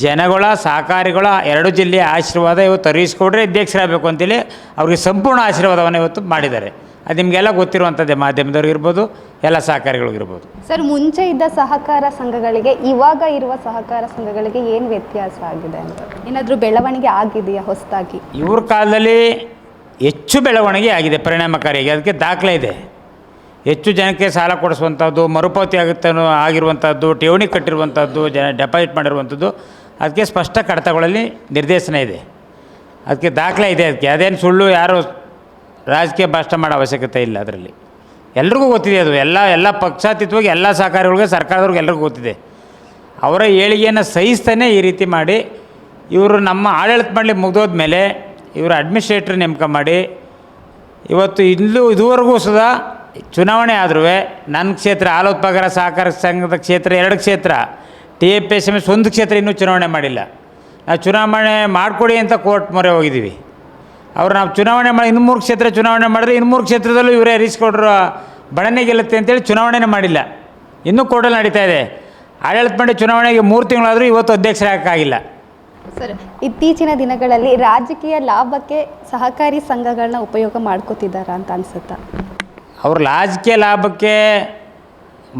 ಜನಗಳ ಸಹಕಾರಿಗಳ 2 ಜಿಲ್ಲೆಯ ಆಶೀರ್ವಾದ ಇವತ್ತು ಹರೀಶ್ಗೌಡ್ರೆ ಅಧ್ಯಕ್ಷರಾಗಬೇಕು ಅಂತೇಳಿ ಅವ್ರಿಗೆ ಸಂಪೂರ್ಣ ಆಶೀರ್ವಾದವನ್ನು ಇವತ್ತು ಮಾಡಿದ್ದಾರೆ. ಅದು ನಿಮಗೆಲ್ಲ ಗೊತ್ತಿರುವಂಥದ್ದೇ, ಮಾಧ್ಯಮದವ್ರಿಗಿರ್ಬೋದು, ಎಲ್ಲ ಸಹಕಾರಿಗಳಿಗಿರ್ಬೋದು. ಸರ್, ಮುಂಚೆ ಇದ್ದ ಸಹಕಾರ ಸಂಘಗಳಿಗೆ ಇವಾಗ ಇರುವ ಸಹಕಾರ ಸಂಘಗಳಿಗೆ ಏನು ವ್ಯತ್ಯಾಸ ಆಗಿದೆ ಅಂತ ಏನಾದರೂ ಬೆಳವಣಿಗೆ ಆಗಿದೆಯಾ ಹೊಸದಾಗಿ? ಇವ್ರ ಕಾಲದಲ್ಲಿ ಹೆಚ್ಚು ಬೆಳವಣಿಗೆ ಆಗಿದೆ ಪರಿಣಾಮಕಾರಿಯಾಗಿ. ಅದಕ್ಕೆ ದಾಖಲೆ ಇದೆ. ಹೆಚ್ಚು ಜನಕ್ಕೆ ಸಾಲ ಕೊಡಿಸುವಂಥದ್ದು, ಮರುಪಾವತಿ ಆಗಿರುವಂಥದ್ದು, ಠೇವಣಿ ಕಟ್ಟಿರುವಂಥದ್ದು, ಡೆಪಾಸಿಟ್ ಮಾಡಿರುವಂಥದ್ದು, ಅದಕ್ಕೆ ಸ್ಪಷ್ಟ ಕಡತಗಳಲ್ಲಿ ನಿರ್ದೇಶನ ಇದೆ. ಅದಕ್ಕೆ ದಾಖಲೆ ಇದೆ. ಅದಕ್ಕೆ ಅದೇನು ಸುಳ್ಳು ಯಾರು ರಾಜಕೀಯ ಭಾಷಣ ಮಾಡೋ ಅವಶ್ಯಕತೆ ಇಲ್ಲ. ಅದರಲ್ಲಿ ಎಲ್ರಿಗೂ ಗೊತ್ತಿದೆ. ಅದು ಎಲ್ಲ ಪಕ್ಷಾತೀತವಾಗಿ ಎಲ್ಲ ಸಹಕಾರಿಗಳಿಗೆ ಸರ್ಕಾರದವ್ರಿಗೆ ಎಲ್ರಿಗೂ ಗೊತ್ತಿದೆ. ಅವರ ಏಳಿಗೆಯನ್ನು ಸಹಿಸ್ತಾನೆ ಈ ರೀತಿ ಮಾಡಿ ಇವರು ನಮ್ಮ ಆಡಳಿತ ಮಾಡಲಿ ಮುಗಿದೋದ್ಮೇಲೆ ಇವರು ಅಡ್ಮಿನಿಸ್ಟ್ರೇಟರ್ ನೇಮಕ ಮಾಡಿ ಇವತ್ತು ಇದುವರೆಗೂ ಸುಧಾ ಚುನಾವಣೆ ಆದ್ರೂ ನನ್ನ ಕ್ಷೇತ್ರ ಹಾಲು ಉತ್ಪಾದಕರ ಸಹಕಾರ ಸಂಘದ ಕ್ಷೇತ್ರ 2 ಕ್ಷೇತ್ರ, TFSMS 1 ಕ್ಷೇತ್ರ ಇನ್ನೂ ಚುನಾವಣೆ ಮಾಡಿಲ್ಲ. ನಾವು ಚುನಾವಣೆ ಮಾಡಿಕೊಡಿ ಅಂತ ಕೋರ್ಟ್ ಮೊರೆ ಹೋಗಿದ್ದೀವಿ. ನಾವು ಚುನಾವಣೆ ಮಾಡಿ 3 ಕ್ಷೇತ್ರ ಚುನಾವಣೆ ಮಾಡಿದ್ರೆ 3 ಕ್ಷೇತ್ರದಲ್ಲೂ ಇವರೇ ಹರೀಶ್ಗೌಡರು ಬಡನೆ ಗೆಲ್ಲುತ್ತೆ ಅಂತೇಳಿ ಚುನಾವಣೆ ಮಾಡಿಲ್ಲ. ಇನ್ನೂ ಕೋರ್ಟಲ್ಲಿ ನಡೀತಾ ಇದೆ. ಆಡಳಿತ ಮಂಡಳಿ ಚುನಾವಣೆಗೆ 3 ತಿಂಗಳಾದರೂ ಇವತ್ತು ಅಧ್ಯಕ್ಷರಾಗಕ್ಕಾಗಿಲ್ಲ. ಸರ್, ಇತ್ತೀಚಿನ ದಿನಗಳಲ್ಲಿ ರಾಜಕೀಯ ಲಾಭಕ್ಕೆ ಸಹಕಾರಿ ಸಂಘಗಳನ್ನ ಉಪಯೋಗ ಮಾಡ್ಕೋತಿದ್ದಾರಾ ಅಂತ ಅನಿಸುತ್ತಾ? ಅವ್ರು ರಾಜಕೀಯ ಲಾಭಕ್ಕೆ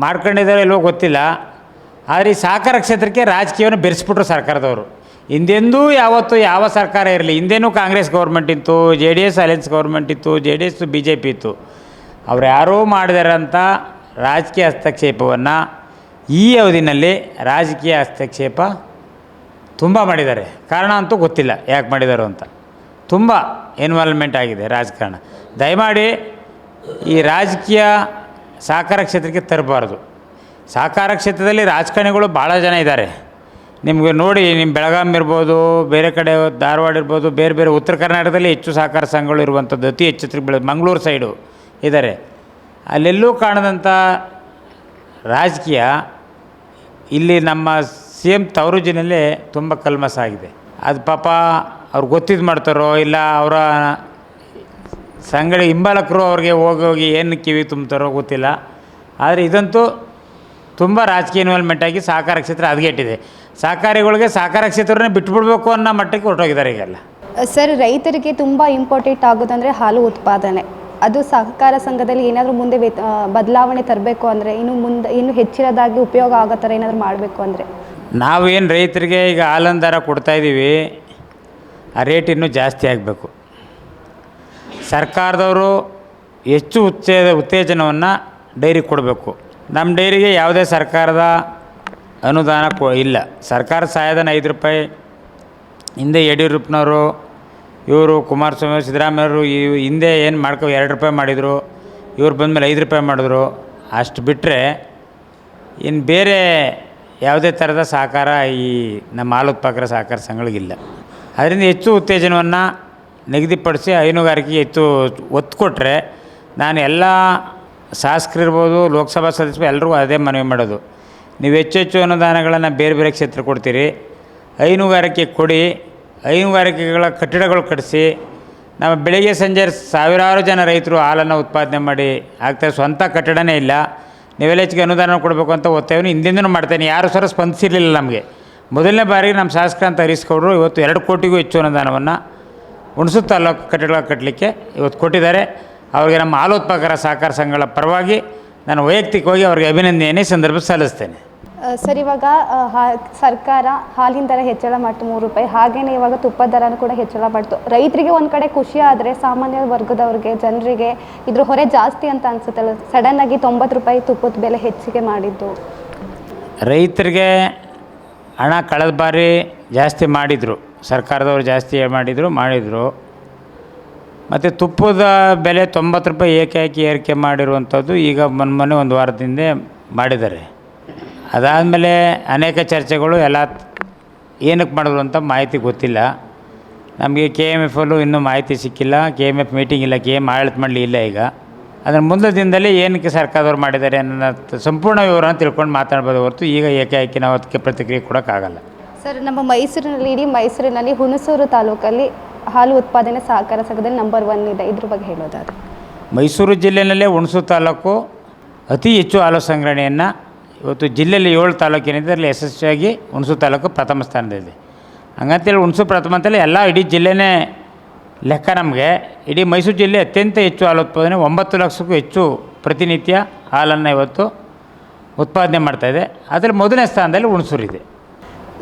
ಮಾಡ್ಕೊಂಡಿದ್ದಾರೋ ಇಲ್ವೋ ಗೊತ್ತಿಲ್ಲ. ಆದರೆ ಈ ಸಹಕಾರ ಕ್ಷೇತ್ರಕ್ಕೆ ರಾಜಕೀಯವನ್ನು ಬೆರೆಸ್ಬಿಟ್ರು ಸರ್ಕಾರದವರು. ಹಿಂದೆಂದೂ ಯಾವತ್ತೂ ಯಾವ ಸರ್ಕಾರ ಇರಲಿ, ಹಿಂದೇನೂ ಕಾಂಗ್ರೆಸ್ ಗೌರ್ಮೆಂಟ್ ಇತ್ತು, JDS ಅಲಯನ್ಸ್ ಗೌರ್ಮೆಂಟ್ ಇತ್ತು, JDS BJP ಇತ್ತು. ಅವ್ರು ಯಾರೋ ಮಾಡಿದಾರಂಥ ರಾಜಕೀಯ ಹಸ್ತಕ್ಷೇಪವನ್ನು ಈ ಅವಧಿನಲ್ಲಿ ರಾಜಕೀಯ ಹಸ್ತಕ್ಷೇಪ ತುಂಬ ಮಾಡಿದ್ದಾರೆ. ಕಾರಣ ಅಂತೂ ಗೊತ್ತಿಲ್ಲ ಯಾಕೆ ಮಾಡಿದಾರೋ ಅಂತ. ತುಂಬ ಇನ್ವಾಲ್ವ್ಮೆಂಟ್ ಆಗಿದೆ ರಾಜಕಾರಣ. ದಯಮಾಡಿ ಈ ರಾಜಕೀಯ ಸಹಕಾರ ಕ್ಷೇತ್ರಕ್ಕೆ ತರಬಾರ್ದು. ಸಹಕಾರ ಕ್ಷೇತ್ರದಲ್ಲಿ ರಾಜಕಾರಣಿಗಳು ಭಾಳ ಜನ ಇದ್ದಾರೆ. ನಿಮಗೆ ನೋಡಿ, ನಿಮ್ಮ ಬೆಳಗಾಂ ಇರ್ಬೋದು, ಬೇರೆ ಕಡೆ ಧಾರವಾಡ ಇರ್ಬೋದು, ಬೇರೆ ಬೇರೆ ಉತ್ತರ ಕರ್ನಾಟಕದಲ್ಲಿ ಹೆಚ್ಚು ಸಹಕಾರ ಸಂಘಗಳು ಇರುವಂಥದ್ದು, ಅತಿ ಹೆಚ್ಚು ಮಂಗಳೂರು ಸೈಡು ಇದ್ದಾರೆ. ಅಲ್ಲೆಲ್ಲೂ ಕಾಣದಂಥ ರಾಜಕೀಯ ಇಲ್ಲಿ ನಮ್ಮ CM ತವರೂಜಿನಲ್ಲೇ ತುಂಬ ಕಲ್ಮಸ ಆಗಿದೆ. ಅದು ಪಾಪ ಅವ್ರು ಗೊತ್ತಿದ್ದು ಮಾಡ್ತಾರೋ ಇಲ್ಲ ಅವರ ಸಂಘದ ಹಿಂಬಾಲಕರು ಅವ್ರಿಗೆ ಹೋಗಿ ಏನು ಕಿವಿ ತುಂಬ್ತಾರೋ ಗೊತ್ತಿಲ್ಲ. ಆದರೆ ಇದಂತೂ ತುಂಬ ರಾಜಕೀಯ ಇನ್ವಾಲ್ವ್ಮೆಂಟ್ ಆಗಿ ಸಹಕಾರ ಕ್ಷೇತ್ರ ಹದಗೆಟ್ಟಿದೆ. ಸಹಕಾರಿಗಳಿಗೆ ಸಹಕಾರ ಕ್ಷೇತ್ರನೇ ಬಿಟ್ಬಿಡ್ಬೇಕು ಅನ್ನೋ ಮಟ್ಟಕ್ಕೆ ಹೊರಟೋಗಿದ್ದಾರೆ ಈಗೆಲ್ಲ. ಸರ್, ರೈತರಿಗೆ ತುಂಬ ಇಂಪಾರ್ಟೆಂಟ್ ಆಗೋದಂದರೆ ಹಾಲು ಉತ್ಪಾದನೆ. ಅದು ಸಹಕಾರ ಸಂಘದಲ್ಲಿ ಏನಾದರೂ ಮುಂದೆ ಬದಲಾವಣೆ ತರಬೇಕು ಅಂದರೆ ಇನ್ನೂ ಹೆಚ್ಚಿನದಾಗಿ ಉಪಯೋಗ ಆಗೋ ಥರ ಏನಾದರೂ ಮಾಡಬೇಕು ಅಂದರೆ ನಾವೇನು ರೈತರಿಗೆ ಈಗ ಹಾಲಿನ ದರ ಕೊಡ್ತಾಯಿದ್ದೀವಿ, ಆ ರೇಟ್ ಇನ್ನೂ ಜಾಸ್ತಿ ಆಗಬೇಕು. ಸರ್ಕಾರದವರು ಹೆಚ್ಚು ಉತ್ತೇಜನವನ್ನು ಡೈರಿಗೆ ಕೊಡಬೇಕು. ನಮ್ಮ ಡೈರಿಗೆ ಯಾವುದೇ ಸರ್ಕಾರದ ಅನುದಾನ ಇಲ್ಲ. ಸರ್ಕಾರ ಸಹಾಯಧನ 5 ರೂಪಾಯಿ ಹಿಂದೆ ಯಡಿಯೂರಪ್ಪನವರು ಇವರು ಕುಮಾರಸ್ವಾಮಿ ಸಿದ್ದರಾಮಯ್ಯವರು ಈ ಹಿಂದೆ ಏನು ಮಾಡ್ಕೊ 2 ರೂಪಾಯಿ ಮಾಡಿದರು, ಇವ್ರು ಬಂದಮೇಲೆ 5 ರೂಪಾಯಿ ಮಾಡಿದ್ರು. ಅಷ್ಟು ಬಿಟ್ಟರೆ ಇನ್ನು ಬೇರೆ ಯಾವುದೇ ಥರದ ಸಹಕಾರ ಈ ನಮ್ಮ ಹಾಲು ಉತ್ಪಾದಕರ ಸಹಕಾರ ಸಂಘಗಳಿಗಿಲ್ಲ. ಅದರಿಂದ ಹೆಚ್ಚು ಉತ್ತೇಜನವನ್ನು ನಿಗದಿಪಡಿಸಿ ಹೈನುಗಾರಿಕೆಗೆ ಹೆಚ್ಚು ಒತ್ತು ಕೊಟ್ಟರೆ, ನಾನು ಎಲ್ಲ ಶಾಸಕರಿರ್ಬೋದು, ಲೋಕಸಭಾ ಸದಸ್ಯರು ಎಲ್ಲರಿಗೂ ಅದೇ ಮನವಿ ಮಾಡೋದು, ನೀವು ಹೆಚ್ಚು ಅನುದಾನಗಳನ್ನು ಬೇರೆ ಬೇರೆ ಕ್ಷೇತ್ರ ಕೊಡ್ತೀರಿ, ಹೈನುಗಾರಿಕೆ ಕೊಡಿ, ಹೈನುಗಾರಿಕೆಗಳ ಕಟ್ಟಡಗಳು ಕಟ್ಟಿಸಿ. ನಮ್ಮ ಬೆಳಿಗ್ಗೆ ಸಂಜೆ ಸಾವಿರಾರು ಜನ ರೈತರು ಹಾಲನ್ನು ಉತ್ಪಾದನೆ ಮಾಡಿ ಆಗ್ತಾರೆ, ಸ್ವಂತ ಕಟ್ಟಡನೇ ಇಲ್ಲ. ನೀವೆಲ್ಲ ಹೆಚ್ಚಿಗೆ ಅನುದಾನ ಕೊಡಬೇಕು ಅಂತ ಒತ್ತಾಯವನ್ನು ಹಿಂದಿಂದನೂ ಮಾಡ್ತೇನೆ. ಯಾರು ಸಹ ಸ್ಪಂದಿಸಿರಲಿಲ್ಲ ನಮಗೆ. ಮೊದಲನೇ ಬಾರಿಗೆ ನಮ್ಮ ಶಾಸಕರಂತ ಹರೀಶ್ಗೌಡರು ಇವತ್ತು 2 ಕೋಟಿಗೂ ಹೆಚ್ಚು ಅನುದಾನವನ್ನು ಹುಣಸೂರು ತಾಲೂಕು ಕಟ್ಟಡಗಳ ಕಟ್ಟಲಿಕ್ಕೆ ಇವತ್ತು ಕೊಟ್ಟಿದ್ದಾರೆ. ಅವರಿಗೆ ನಮ್ಮ ಹಾಲು ಉತ್ಪಾದಕರ ಸಹಕಾರ ಸಂಘಗಳ ಪರವಾಗಿ ನಾನು ವೈಯಕ್ತಿಕವಾಗಿ ಅವರಿಗೆ ಅಭಿನಂದನೆ ಸಂದರ್ಭ ಸಲ್ಲಿಸ್ತೇನೆ. ಸರ್, ಇವಾಗ ಸರ್ಕಾರ ಹಾಲಿನ ದರ ಹೆಚ್ಚಳ ಮಾಡ್ತು 3 ರೂಪಾಯಿ, ಹಾಗೆಯೇ ಇವಾಗ ತುಪ್ಪದ ದರನೂ ಕೂಡ ಹೆಚ್ಚಳ ಮಾಡ್ತು. ರೈತರಿಗೆ ಒಂದು ಕಡೆ ಖುಷಿ ಆದರೆ ಸಾಮಾನ್ಯ ವರ್ಗದವ್ರಿಗೆ, ಜನರಿಗೆ ಇದ್ರ ಹೊರೆ ಜಾಸ್ತಿ ಅಂತ ಅನಿಸುತ್ತಲ್ಲ. ಸಡನ್ನಾಗಿ 90 ರೂಪಾಯಿ ತುಪ್ಪದ ಬೆಲೆ ಹೆಚ್ಚಿಗೆ ಮಾಡಿದ್ದು ರೈತರಿಗೆ ಹಣ ಕಳೆದ ಬಾರಿ ಜಾಸ್ತಿ ಮಾಡಿದರು, ಸರ್ಕಾರದವರು ಜಾಸ್ತಿ ಮಾಡಿದರು. ಮತ್ತು ತುಪ್ಪದ ಬೆಲೆ 90 ರೂಪಾಯಿ ಏಕಾಏಕಿ ಏರಿಕೆ ಮಾಡಿರುವಂಥದ್ದು ಈಗ ಮೊನ್ನೆ 1 ವಾರದಿಂದ ಮಾಡಿದ್ದಾರೆ. ಅದಾದಮೇಲೆ ಅನೇಕ ಚರ್ಚೆಗಳು ಎಲ್ಲ ಏನಕ್ಕೆ ಮಾಡಿದ್ರು ಅಂತ ಮಾಹಿತಿ ಗೊತ್ತಿಲ್ಲ ನಮಗೆ. KMF ಅಲ್ಲೂ ಇನ್ನೂ ಮಾಹಿತಿ ಸಿಕ್ಕಿಲ್ಲ. KMF ಮೀಟಿಂಗ್ ಇಲ್ಲ, KM ಆಡಳಿತ ಮಂಡಳಿ ಇಲ್ಲ. ಈಗ ಅದರ ಮುಂದಿನ ದಿನದಲ್ಲಿ ಏನಕ್ಕೆ ಸರ್ಕಾರದವ್ರು ಮಾಡಿದ್ದಾರೆ ಅನ್ನೋ ಸಂಪೂರ್ಣ ವಿವರವನ್ನು ತಿಳ್ಕೊಂಡು ಮಾತಾಡ್ಬೋದು ಹೊರತು ಈಗ ಏಕಾಏಕಿ ನಾವು ಅದಕ್ಕೆ ಪ್ರತಿಕ್ರಿಯೆ ಕೊಡೋಕ್ಕಾಗಲ್ಲ. ಸರ್, ನಮ್ಮ ಇಡೀ ಮೈಸೂರಿನಲ್ಲಿ ಹುಣಸೂರು ತಾಲೂಕಲ್ಲಿ ಹಾಲು ಉತ್ಪಾದನೆ ಸಹಕಾರ ಸಂಘದಲ್ಲಿ ನಂಬರ್ 1 ಇದೆ. ಇದ್ರ ಬಗ್ಗೆ ಹೇಳೋದಾದ್ರೆ, ಮೈಸೂರು ಜಿಲ್ಲೆಯಲ್ಲೇ ಹುಣಸೂರು ತಾಲೂಕು ಅತಿ ಹೆಚ್ಚು ಹಾಲು ಸಂಗ್ರಹಣೆಯನ್ನು ಇವತ್ತು ಜಿಲ್ಲೆಯಲ್ಲಿ 7 ತಾಲೂಕಿನಿಂದ ಅದರಲ್ಲಿ ಯಶಸ್ವಿಯಾಗಿ ಹುಣಸೂರು ತಾಲೂಕು ಪ್ರಥಮ ಸ್ಥಾನದಲ್ಲಿದೆ. ಹಂಗಂತೇಳಿ ಹುಣಸೂರು ಪ್ರಥಮ ಅಂತೇಳಿ ಎಲ್ಲ ಇಡೀ ಜಿಲ್ಲೆನೇ ಲೆಕ್ಕ. ನಮಗೆ ಇಡೀ ಮೈಸೂರು ಜಿಲ್ಲೆ ಅತ್ಯಂತ ಹೆಚ್ಚು ಹಾಲು ಉತ್ಪಾದನೆ, 9 ಲಕ್ಷಕ್ಕೂ ಹೆಚ್ಚು ಪ್ರತಿನಿತ್ಯ ಹಾಲನ್ನು ಇವತ್ತು ಉತ್ಪಾದನೆ ಮಾಡ್ತಾಯಿದೆ. ಅದರಲ್ಲಿ ಮೊದಲನೇ ಸ್ಥಾನದಲ್ಲಿ ಹುಣಸೂರಿದೆ.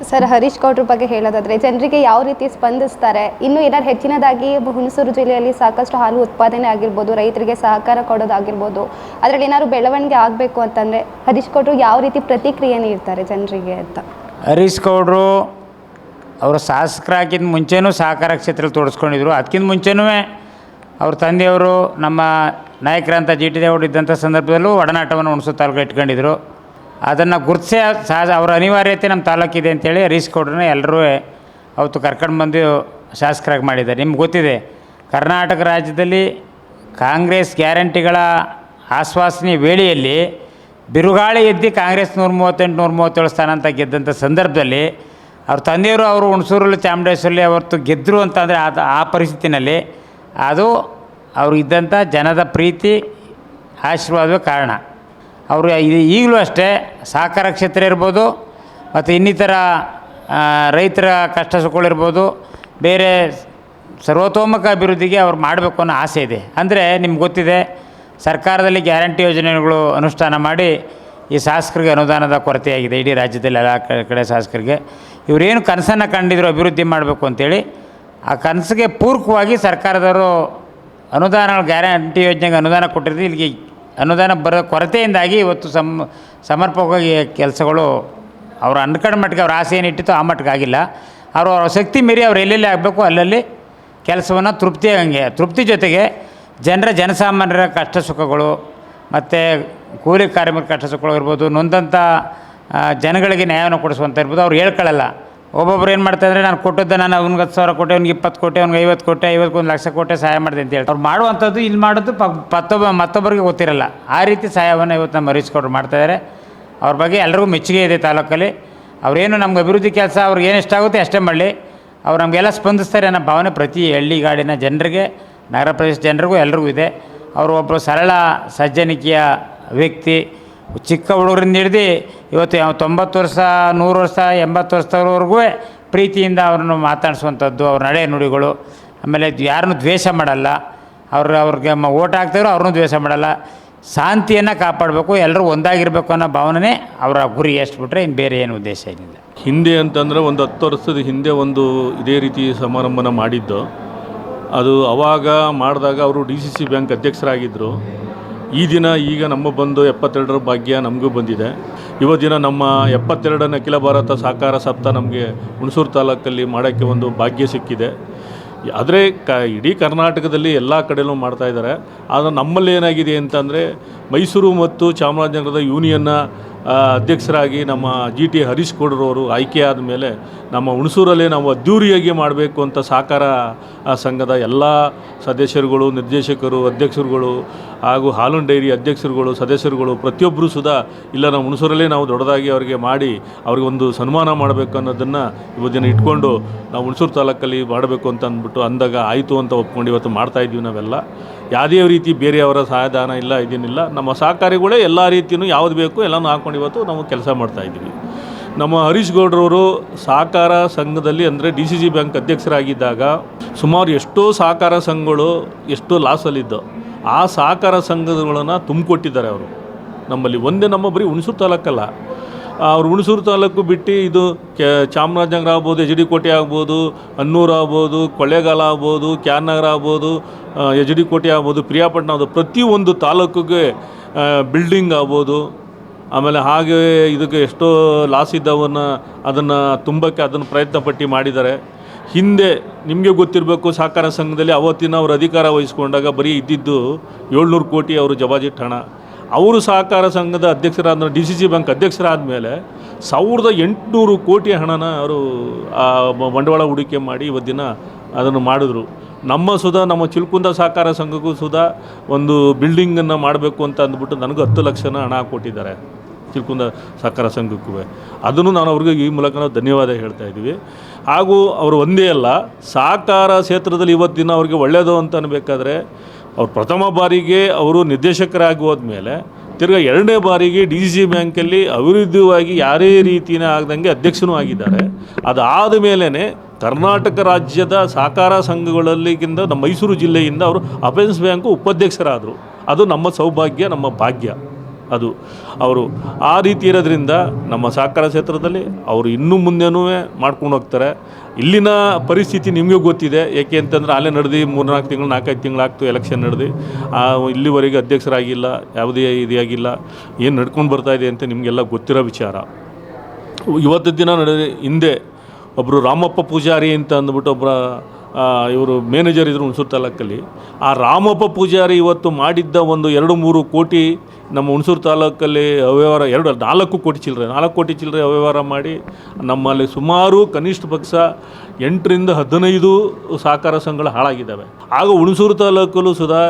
ಸರ್, ಹರೀಶ್ ಗೌಡ್ರ ಬಗ್ಗೆ ಹೇಳೋದಾದರೆ ಜನರಿಗೆ ಯಾವ ರೀತಿ ಸ್ಪಂದಿಸ್ತಾರೆ? ಇನ್ನೂ ಏನಾದ್ರು ಹೆಚ್ಚಿನದಾಗಿ ಹುಣಸೂರು ಜಿಲ್ಲೆಯಲ್ಲಿ ಸಾಕಷ್ಟು ಹಾಲು ಉತ್ಪಾದನೆ ಆಗಿರ್ಬೋದು, ರೈತರಿಗೆ ಸಹಕಾರ ಕೊಡೋದಾಗಿರ್ಬೋದು, ಅದರಲ್ಲಿ ಏನಾದ್ರು ಬೆಳವಣಿಗೆ ಆಗಬೇಕು ಅಂತಂದರೆ ಹರೀಶ್ ಗೌಡ್ರು ಯಾವ ರೀತಿ ಪ್ರತಿಕ್ರಿಯೆ ನೀಡ್ತಾರೆ ಜನರಿಗೆ ಅಂತ? ಹರೀಶ್ ಗೌಡರು ಅವರು ಶಾಸಕರಾಗಿದ್ದ ಮುಂಚೆನೂ ಸಹಕಾರ ಕ್ಷೇತ್ರದಲ್ಲಿ ತೊಡಸ್ಕೊಂಡಿದ್ರು. ಅದಕ್ಕಿಂತ ಮುಂಚೆನೂ ಅವ್ರ ತಂದೆಯವರು ನಮ್ಮ ನಾಯಕರಂತ GT ದೇವೇಗೌಡರು ಇದ್ದಂಥ ಸಂದರ್ಭದಲ್ಲೂ ಒಡನಾಟವನ್ನು ಹುಣಸೂರು ತಾಲೂಕು ಇಟ್ಕೊಂಡಿದ್ರು. ಅದನ್ನು ಗುರುತಿಸೇ ಸಹಜ ಅವರ ಅನಿವಾರ್ಯತೆ ನಮ್ಮ ತಾಲೂಕಿದೆ ಅಂತೇಳಿ ಹರೀಶ್ ಗೌಡ್ರನ್ನ ಎಲ್ಲರೂ ಅವತ್ತು ಕರ್ಕೊಂಡು ಬಂದು ಶಾಸಕರಾಗಿ ಮಾಡಿದ್ದಾರೆ. ನಿಮ್ಗೆ ಗೊತ್ತಿದೆ, ಕರ್ನಾಟಕ ರಾಜ್ಯದಲ್ಲಿ ಕಾಂಗ್ರೆಸ್ ಗ್ಯಾರಂಟಿಗಳ ಆಶ್ವಾಸನೆ ವೇಳೆಯಲ್ಲಿ ಬಿರುಗಾಳಿ ಎದ್ದು ಕಾಂಗ್ರೆಸ್ 138-137 ಸ್ಥಾನ ಅಂತ ಗೆದ್ದಂಥ ಸಂದರ್ಭದಲ್ಲಿ ಅವ್ರ ತಂದೆಯವರು ಅವರು ಹುಣಸೂರಲ್ಲಿ ಚಾಮುಂಡೇಶ್ವರಲ್ಲಿ ಅವತ್ತು ಗೆದ್ದರು ಅಂತಂದರೆ ಆ ಪರಿಸ್ಥಿತಿನಲ್ಲಿ ಅದು ಅವ್ರಿಗಿದ್ದಂಥ ಜನದ ಪ್ರೀತಿ ಆಶೀರ್ವಾದವೇ ಕಾರಣ. ಅವರು ಈಗಲೂ ಅಷ್ಟೇ ಸಹಕಾರ ಕ್ಷೇತ್ರ ಇರ್ಬೋದು, ಮತ್ತು ಇನ್ನಿತರ ರೈತರ ಕಷ್ಟ ಸುಖಗಳಿರ್ಬೋದು, ಬೇರೆ ಸರ್ವತೋಮುಖ ಅಭಿವೃದ್ಧಿಗೆ ಅವ್ರು ಮಾಡಬೇಕು ಅನ್ನೋ ಆಸೆ ಇದೆ. ಅಂದರೆ ನಿಮ್ಗೆ ಗೊತ್ತಿದೆ, ಸರ್ಕಾರದಲ್ಲಿ ಗ್ಯಾರಂಟಿ ಯೋಜನೆಗಳು ಅನುಷ್ಠಾನ ಮಾಡಿ ಈ ಶಾಸಕರಿಗೆ ಅನುದಾನದ ಕೊರತೆಯಾಗಿದೆ ಇಡೀ ರಾಜ್ಯದಲ್ಲಿ ಎಲ್ಲ ಕಡೆ ಶಾಸಕರಿಗೆ. ಇವರೇನು ಕನಸನ್ನು ಕಂಡಿದ್ರು ಅಭಿವೃದ್ಧಿ ಮಾಡಬೇಕು ಅಂತೇಳಿ, ಆ ಕನಸಿಗೆ ಪೂರಕವಾಗಿ ಸರ್ಕಾರದವರು ಅನುದಾನಗಳು ಗ್ಯಾರಂಟಿ ಯೋಜನೆಗೆ ಅನುದಾನ ಕೊಟ್ಟಿರೋದು. ಇಲ್ಲಿಗೆ ಅನುದಾನ ಬರೋ ಕೊರತೆಯಿಂದಾಗಿ ಇವತ್ತು ಸಮರ್ಪಕವಾಗಿ ಕೆಲಸಗಳು ಅವರು ಅನ್ಕಂಡ ಮಟ್ಟಿಗೆ ಅವ್ರ ಆಸೆ ಏನಿಟ್ಟಿತ್ತು ಆ ಮಟ್ಟಿಗೆ ಆಗಿಲ್ಲ. ಅವರು ಅವ್ರ ಶಕ್ತಿ ಮೀರಿ ಅವ್ರು ಎಲ್ಲೆಲ್ಲಿ ಆಗಬೇಕು ಅಲ್ಲಲ್ಲಿ ಕೆಲಸವನ್ನು ತೃಪ್ತಿ ಜೊತೆಗೆ ಜನಸಾಮಾನ್ಯರ ಕಷ್ಟ ಸುಖಗಳು ಮತ್ತು ಕೂಲಿ ಕಾರ್ಮಿಕರ ಕಷ್ಟ ಸುಖಗಳು ಇರ್ಬೋದು, ನೊಂದಂಥ ಜನಗಳಿಗೆ ನ್ಯಾಯವನ್ನು ಕೊಡಿಸುವಂಥ ಇರ್ಬೋದು. ಅವ್ರು ಹೇಳ್ಕೊಳ್ಳಲ್ಲ. ಒಬ್ಬೊಬ್ರು ಏನು ಮಾಡ್ತಾಯಿದ್ರೆ ನಾನು ಕೊಟ್ಟದ್ದು ನಾನು ಅವ್ನಿಗೆ 10,000 ಕೋಟಿ, ಅವ್ನಿಗೆ 20 ಕೋಟಿ, ಅವ್ನಿಗೆ 50 ಕೋಟಿ, 50 ಲಕ್ಷ ಕೋಟಿ ಸಹಾಯ ಮಾಡಿದೆ ಅಂತ ಹೇಳಿ ಅವ್ರು ಮಾಡುವಂಥದ್ದು ಇಲ್ಲಿ ಮಾಡೋದು ಮತ್ತೊಬ್ಬರಿಗೆ ಗೊತ್ತಿರಲ್ಲ. ಆ ರೀತಿ ಸಹಾಯವನ್ನು ಇವತ್ತು ನಮ್ಮ ಹರೀಶ್ ಗೌಡ್ರು ಮಾಡ್ತಾಯಿದ್ದಾರೆ. ಅವ್ರ ಬಗ್ಗೆ ಎಲ್ರಿಗೂ ಮೆಚ್ಚುಗೆ ಇದೆ ತಾಲೂಕಲ್ಲಿ. ಅವರೇನು ನಮ್ಗೆ ಅಭಿವೃದ್ಧಿ ಕೆಲಸ ಅವ್ರಿಗೆ ಏನು ಇಷ್ಟಾಗುತ್ತೆ ಅಷ್ಟೇ ಮಾಡಲಿ, ಅವ್ರು ನಮಗೆಲ್ಲ ಸ್ಪಂದಿಸ್ತಾರೆ ಅನ್ನೋ ಭಾವನೆ ಪ್ರತಿ ಹಳ್ಳಿಗಾಡಿನ ಜನರಿಗೆ, ನಗರ ಪ್ರದೇಶ ಜನರಿಗೂ ಎಲ್ರಿಗೂ ಇದೆ. ಅವರು ಒಬ್ಬರು ಸರಳ ಸಜ್ಜನಿಕೆಯ ವ್ಯಕ್ತಿ. ಚಿಕ್ಕ ಹುಡುಗರಿಂದ ಹಿಡ್ದು ಇವತ್ತು 90 ವರ್ಷ, 100 ವರ್ಷ, 80 ವರ್ಷದವರೆಗೂ ಪ್ರೀತಿಯಿಂದ ಅವ್ರನ್ನ ಮಾತಾಡಿಸುವಂಥದ್ದು, ಅವ್ರ ನಡೆ ನುಡಿಗಳು. ಆಮೇಲೆ ಯಾರನ್ನೂ ದ್ವೇಷ ಮಾಡಲ್ಲ. ಅವ್ರಿಗೆ ಓಟ್ ಹಾಕ್ತಾರೋ ಅವ್ರನ್ನೂ ದ್ವೇಷ ಮಾಡಲ್ಲ. ಶಾಂತಿಯನ್ನು ಕಾಪಾಡಬೇಕು, ಎಲ್ಲರೂ ಒಂದಾಗಿರಬೇಕು ಅನ್ನೋ ಭಾವನೆ ಅವರ ಗುರಿ. ಎಷ್ಟು ಬಿಟ್ಟರೆ ಇನ್ನು ಬೇರೆ ಏನು ಉದ್ದೇಶ ಏನಿಲ್ಲ. ಹಿಂದೆ ಅಂತಂದರೆ ಒಂದು 10 ವರ್ಷದ ಹಿಂದೆ ಒಂದು ಇದೇ ರೀತಿ ಸಮಾರಂಭನ ಮಾಡಿದ್ದು. ಅದು ಅವಾಗ ಮಾಡಿದಾಗ ಅವರು DCC ಬ್ಯಾಂಕ್ ಅಧ್ಯಕ್ಷರಾಗಿದ್ದರು. ಈಗ ನಮ್ಮ ಬಂದು 72ರ ಭಾಗ್ಯ ನಮಗೂ ಬಂದಿದೆ. ಇವತ್ತಿನ ನಮ್ಮ 72ನೇ ಅಖಿಲ ಭಾರತ ಸಹಕಾರ ಸಪ್ತಾಹ ನಮಗೆ ಹುಣಸೂರು ತಾಲೂಕಲ್ಲಿ ಮಾಡೋಕ್ಕೆ ಒಂದು ಭಾಗ್ಯ ಸಿಕ್ಕಿದೆ. ಆದರೆ ಇಡೀ ಕರ್ನಾಟಕದಲ್ಲಿ ಎಲ್ಲ ಕಡೆಯೂ ಮಾಡ್ತಾಯಿದ್ದಾರೆ. ಆದರೆ ನಮ್ಮಲ್ಲಿ ಏನಾಗಿದೆ ಅಂತಂದರೆ ಮೈಸೂರು ಮತ್ತು ಚಾಮರಾಜನಗರದ ಯೂನಿಯನ್ನ ಅಧ್ಯಕ್ಷರಾಗಿ ನಮ್ಮ GT ಹರೀಶ್ ಗೌಡ್ರವರು ಆಯ್ಕೆ ಆದಮೇಲೆ ನಮ್ಮ ಹುಣಸೂರಲ್ಲೇ ನಾವು ಅದ್ಧೂರಿಯಾಗಿ ಮಾಡಬೇಕು ಅಂತ ಸಹಕಾರ ಸಂಘದ ಎಲ್ಲ ಸದಸ್ಯರುಗಳು, ನಿರ್ದೇಶಕರು, ಅಧ್ಯಕ್ಷರುಗಳು ಹಾಗೂ ಹಾಲು ಡೈರಿ ಅಧ್ಯಕ್ಷರುಗಳು, ಸದಸ್ಯರುಗಳು ಪ್ರತಿಯೊಬ್ಬರು ಸುಧಾ ಇಲ್ಲ ನಾವು ಹುಣಸೂರಲ್ಲೇ ನಾವು ದೊಡ್ಡದಾಗಿ ಅವರಿಗೆ ಮಾಡಿ ಅವ್ರಿಗೆ ಒಂದು ಸನ್ಮಾನ ಮಾಡಬೇಕು ಅನ್ನೋದನ್ನು ಇವತ್ತಿನ ಇಟ್ಕೊಂಡು ನಾವು ಹುಣಸೂರು ತಾಲೂಕಲ್ಲಿ ಮಾಡಬೇಕು ಅಂತ ಅಂದ್ಬಿಟ್ಟು ಅಂದಾಗ ಆಯಿತು ಅಂತ ಒಪ್ಕೊಂಡು ಇವತ್ತು ಮಾಡ್ತಾಯಿದ್ವಿ. ನಾವೆಲ್ಲ ಯಾವುದೇ ರೀತಿ ಬೇರೆಯವರ ಸಹಾಯದಾನ ಇಲ್ಲ, ಇದೇನಿಲ್ಲ. ನಮ್ಮ ಸಹಕಾರಿಗಳೇ ಎಲ್ಲ ರೀತಿಯೂ ಯಾವುದು ಬೇಕು ಎಲ್ಲನೂ ಹಾಕ್ಕೊಂಡು ಇವತ್ತು ನಾವು ಕೆಲಸ ಮಾಡ್ತಾಯಿದ್ದೀವಿ. ನಮ್ಮ ಹರೀಶ್ ಗೌಡ್ರವರು ಸಹಕಾರ ಸಂಘದಲ್ಲಿ ಅಂದರೆ DCG ಬ್ಯಾಂಕ್ ಅಧ್ಯಕ್ಷರಾಗಿದ್ದಾಗ ಸುಮಾರು ಎಷ್ಟೋ ಸಹಕಾರ ಸಂಘಗಳು ಎಷ್ಟೋ ಲಾಸಲ್ಲಿದ್ದೋ ಆ ಸಹಕಾರ ಸಂಘಗಳನ್ನು ತುಂಬಿಕೊಟ್ಟಿದ್ದಾರೆ ಅವರು ನಮ್ಮಲ್ಲಿ. ಒಂದೇ ನಮ್ಮ ಬರೀ ಹುಣಸೂರು ತಾಲೂಕಲ್ಲ, ಅವ್ರು ಹುಣಸೂರು ತಾಲೂಕು ಬಿಟ್ಟು ಇದು ಚಾಮರಾಜನಗರ ಆಗ್ಬೋದು, HD ಕೋಟೆ ಆಗ್ಬೋದು, ಅನ್ನೂರು ಆಗ್ಬೋದು, ಕೊಳ್ಳೇಗಾಲ ಆಗ್ಬೋದು, ಕ್ಯಾನಗರ ಆಗ್ಬೋದು, HD ಕೋಟೆ ಆಗ್ಬೋದು, ಪ್ರಿಯಾಪಟ್ಟಣ ಆಗ್ಬೋದು, ಪ್ರತಿಯೊಂದು ತಾಲೂಕಿಗೆ ಬಿಲ್ಡಿಂಗ್ ಆಗ್ಬೋದು. ಆಮೇಲೆ ಹಾಗೆ ಇದಕ್ಕೆ ಎಷ್ಟೋ ಲಾಸ್ ಇದ್ದವನ್ನ ಅದನ್ನು ತುಂಬಕ್ಕೆ ಅದನ್ನು ಪ್ರಯತ್ನ ಪಟ್ಟು ಮಾಡಿದ್ದಾರೆ. ಹಿಂದೆ ನಿಮಗೆ ಗೊತ್ತಿರಬೇಕು, ಸಹಕಾರ ಸಂಘದಲ್ಲಿ ಅವತ್ತಿನ ಅವರು ಅಧಿಕಾರ ವಹಿಸ್ಕೊಂಡಾಗ ಬರೀ ಇದ್ದಿದ್ದು 700 ಕೋಟಿ ಅವರು ಜಬಾಜಿಟ್ ಹಣ. ಅವರು ಸಹಕಾರ ಸಂಘದ ಅಧ್ಯಕ್ಷರಾದ DCG ಬ್ಯಾಂಕ್ ಅಧ್ಯಕ್ಷರಾದ ಮೇಲೆ 1800 ಕೋಟಿ ಹಣನ ಅವರು ಬಂಡವಾಳ ಹೂಡಿಕೆ ಮಾಡಿ ಇವತ್ತಿನ ಅದನ್ನು ಮಾಡಿದ್ರು. ನಮ್ಮ ಚಿಲ್ಕುಂದ ಸಹಕಾರ ಸಂಘಕ್ಕೂ ಸುಧಾ ಒಂದು ಬಿಲ್ಡಿಂಗನ್ನು ಮಾಡಬೇಕು ಅಂತ ಅಂದ್ಬಿಟ್ಟು ನನಗೂ 10 ಲಕ್ಷನ ಹಣ ಕೊಟ್ಟಿದ್ದಾರೆ ಚಿಲ್ಕುಂದ ಸಹಕಾರ ಸಂಘಕ್ಕೂ. ಅದನ್ನು ನಾನು ಅವ್ರಿಗೆ ಈ ಮೂಲಕ ನಾವು ಧನ್ಯವಾದ ಹೇಳ್ತಾ ಇದ್ದೀವಿ. ಹಾಗೂ ಅವರು ಒಂದೇ ಅಲ್ಲ, ಸಹಕಾರ ಕ್ಷೇತ್ರದಲ್ಲಿ ಇವತ್ತಿನ ಅವ್ರಿಗೆ ಒಳ್ಳೆಯದು ಅಂತ ಅನ್ಬೇಕಾದ್ರೆ ಅವ್ರು ಪ್ರಥಮ ಬಾರಿಗೆ ಅವರು ನಿರ್ದೇಶಕರಾಗಿ ಹೋದ್ಮೇಲೆ ತಿರ್ಗಿ 2ನೇ ಬಾರಿಗೆ DCG ಬ್ಯಾಂಕಲ್ಲಿ ಅಭಿವೃದ್ಧಿಯಾಗಿ ಯಾರೇ ರೀತಿಯೇ ಆಗದಂಗೆ ಅಧ್ಯಕ್ಷನೂ ಆಗಿದ್ದಾರೆ. ಅದಾದ ಮೇಲೇ ಕರ್ನಾಟಕ ರಾಜ್ಯದ ಸಹಕಾರ ಸಂಘಗಳಲ್ಲಿಗಿಂತ ನಮ್ಮ ಮೈಸೂರು ಜಿಲ್ಲೆಯಿಂದ ಅವರು ಅಪೆನ್ಸ್ ಬ್ಯಾಂಕು ಉಪಾಧ್ಯಕ್ಷರಾದರು. ಅದು ನಮ್ಮ ಸೌಭಾಗ್ಯ, ನಮ್ಮ ಭಾಗ್ಯ. ಅದು ಅವರು ಆ ರೀತಿ ಇರೋದ್ರಿಂದ ನಮ್ಮ ಸಹಕಾರ ಕ್ಷೇತ್ರದಲ್ಲಿ ಅವರು ಇನ್ನೂ ಮುಂದೆನೂ ಮಾಡ್ಕೊಂಡು ಹೋಗ್ತಾರೆ. ಇಲ್ಲಿನ ಪರಿಸ್ಥಿತಿ ನಿಮಗೆ ಗೊತ್ತಿದೆ, ಏಕೆ ಅಂತಂದರೆ ಅಲ್ಲೇ ನಡೆದು 3-4 ತಿಂಗಳು 4-5 ತಿಂಗಳಾಗ್ತು ಎಲೆಕ್ಷನ್ ನಡೆದು ಇಲ್ಲಿವರೆಗೆ ಅಧ್ಯಕ್ಷರಾಗಿಲ್ಲ, ಯಾವುದೇ ಇದಾಗಿಲ್ಲ. ಏನು ನಡ್ಕೊಂಡು ಬರ್ತಾಯಿದೆ ಅಂತ ನಿಮಗೆಲ್ಲ ಗೊತ್ತಿರೋ ವಿಚಾರ. ಇವತ್ತು ದಿನ ಹಿಂದೆ ಒಬ್ಬರು ರಾಮಪ್ಪ ಪೂಜಾರಿ ಅಂತ ಅಂದ್ಬಿಟ್ಟು ಇವರು ಮ್ಯಾನೇಜರ್ ಇದ್ದರು ಹುಣಸೂರು ತಾಲೂಕಲ್ಲಿ. ಆ ರಾಮಪ್ಪ ಪೂಜಾರಿ ಇವತ್ತು ಮಾಡಿದ್ದ ಒಂದು 2-3 ಕೋಟಿ ನಮ್ಮ ಹುಣಸೂರು ತಾಲೂಕಲ್ಲಿ ಅವ್ಯವಹಾರ 4 ಕೋಟಿ ಚಿಲ್ಲರೆ ಅವ್ಯವಹಾರ ಮಾಡಿ ನಮ್ಮಲ್ಲಿ ಸುಮಾರು ಕನಿಷ್ಠ ಪಕ್ಷ 8ರಿಂದ 15 ಸಹಕಾರ ಸಂಘಗಳು ಹಾಳಾಗಿದ್ದಾವೆ. ಆಗ ಹುಣಸೂರು ತಾಲೂಕಲ್ಲೂ ಸುಧಾ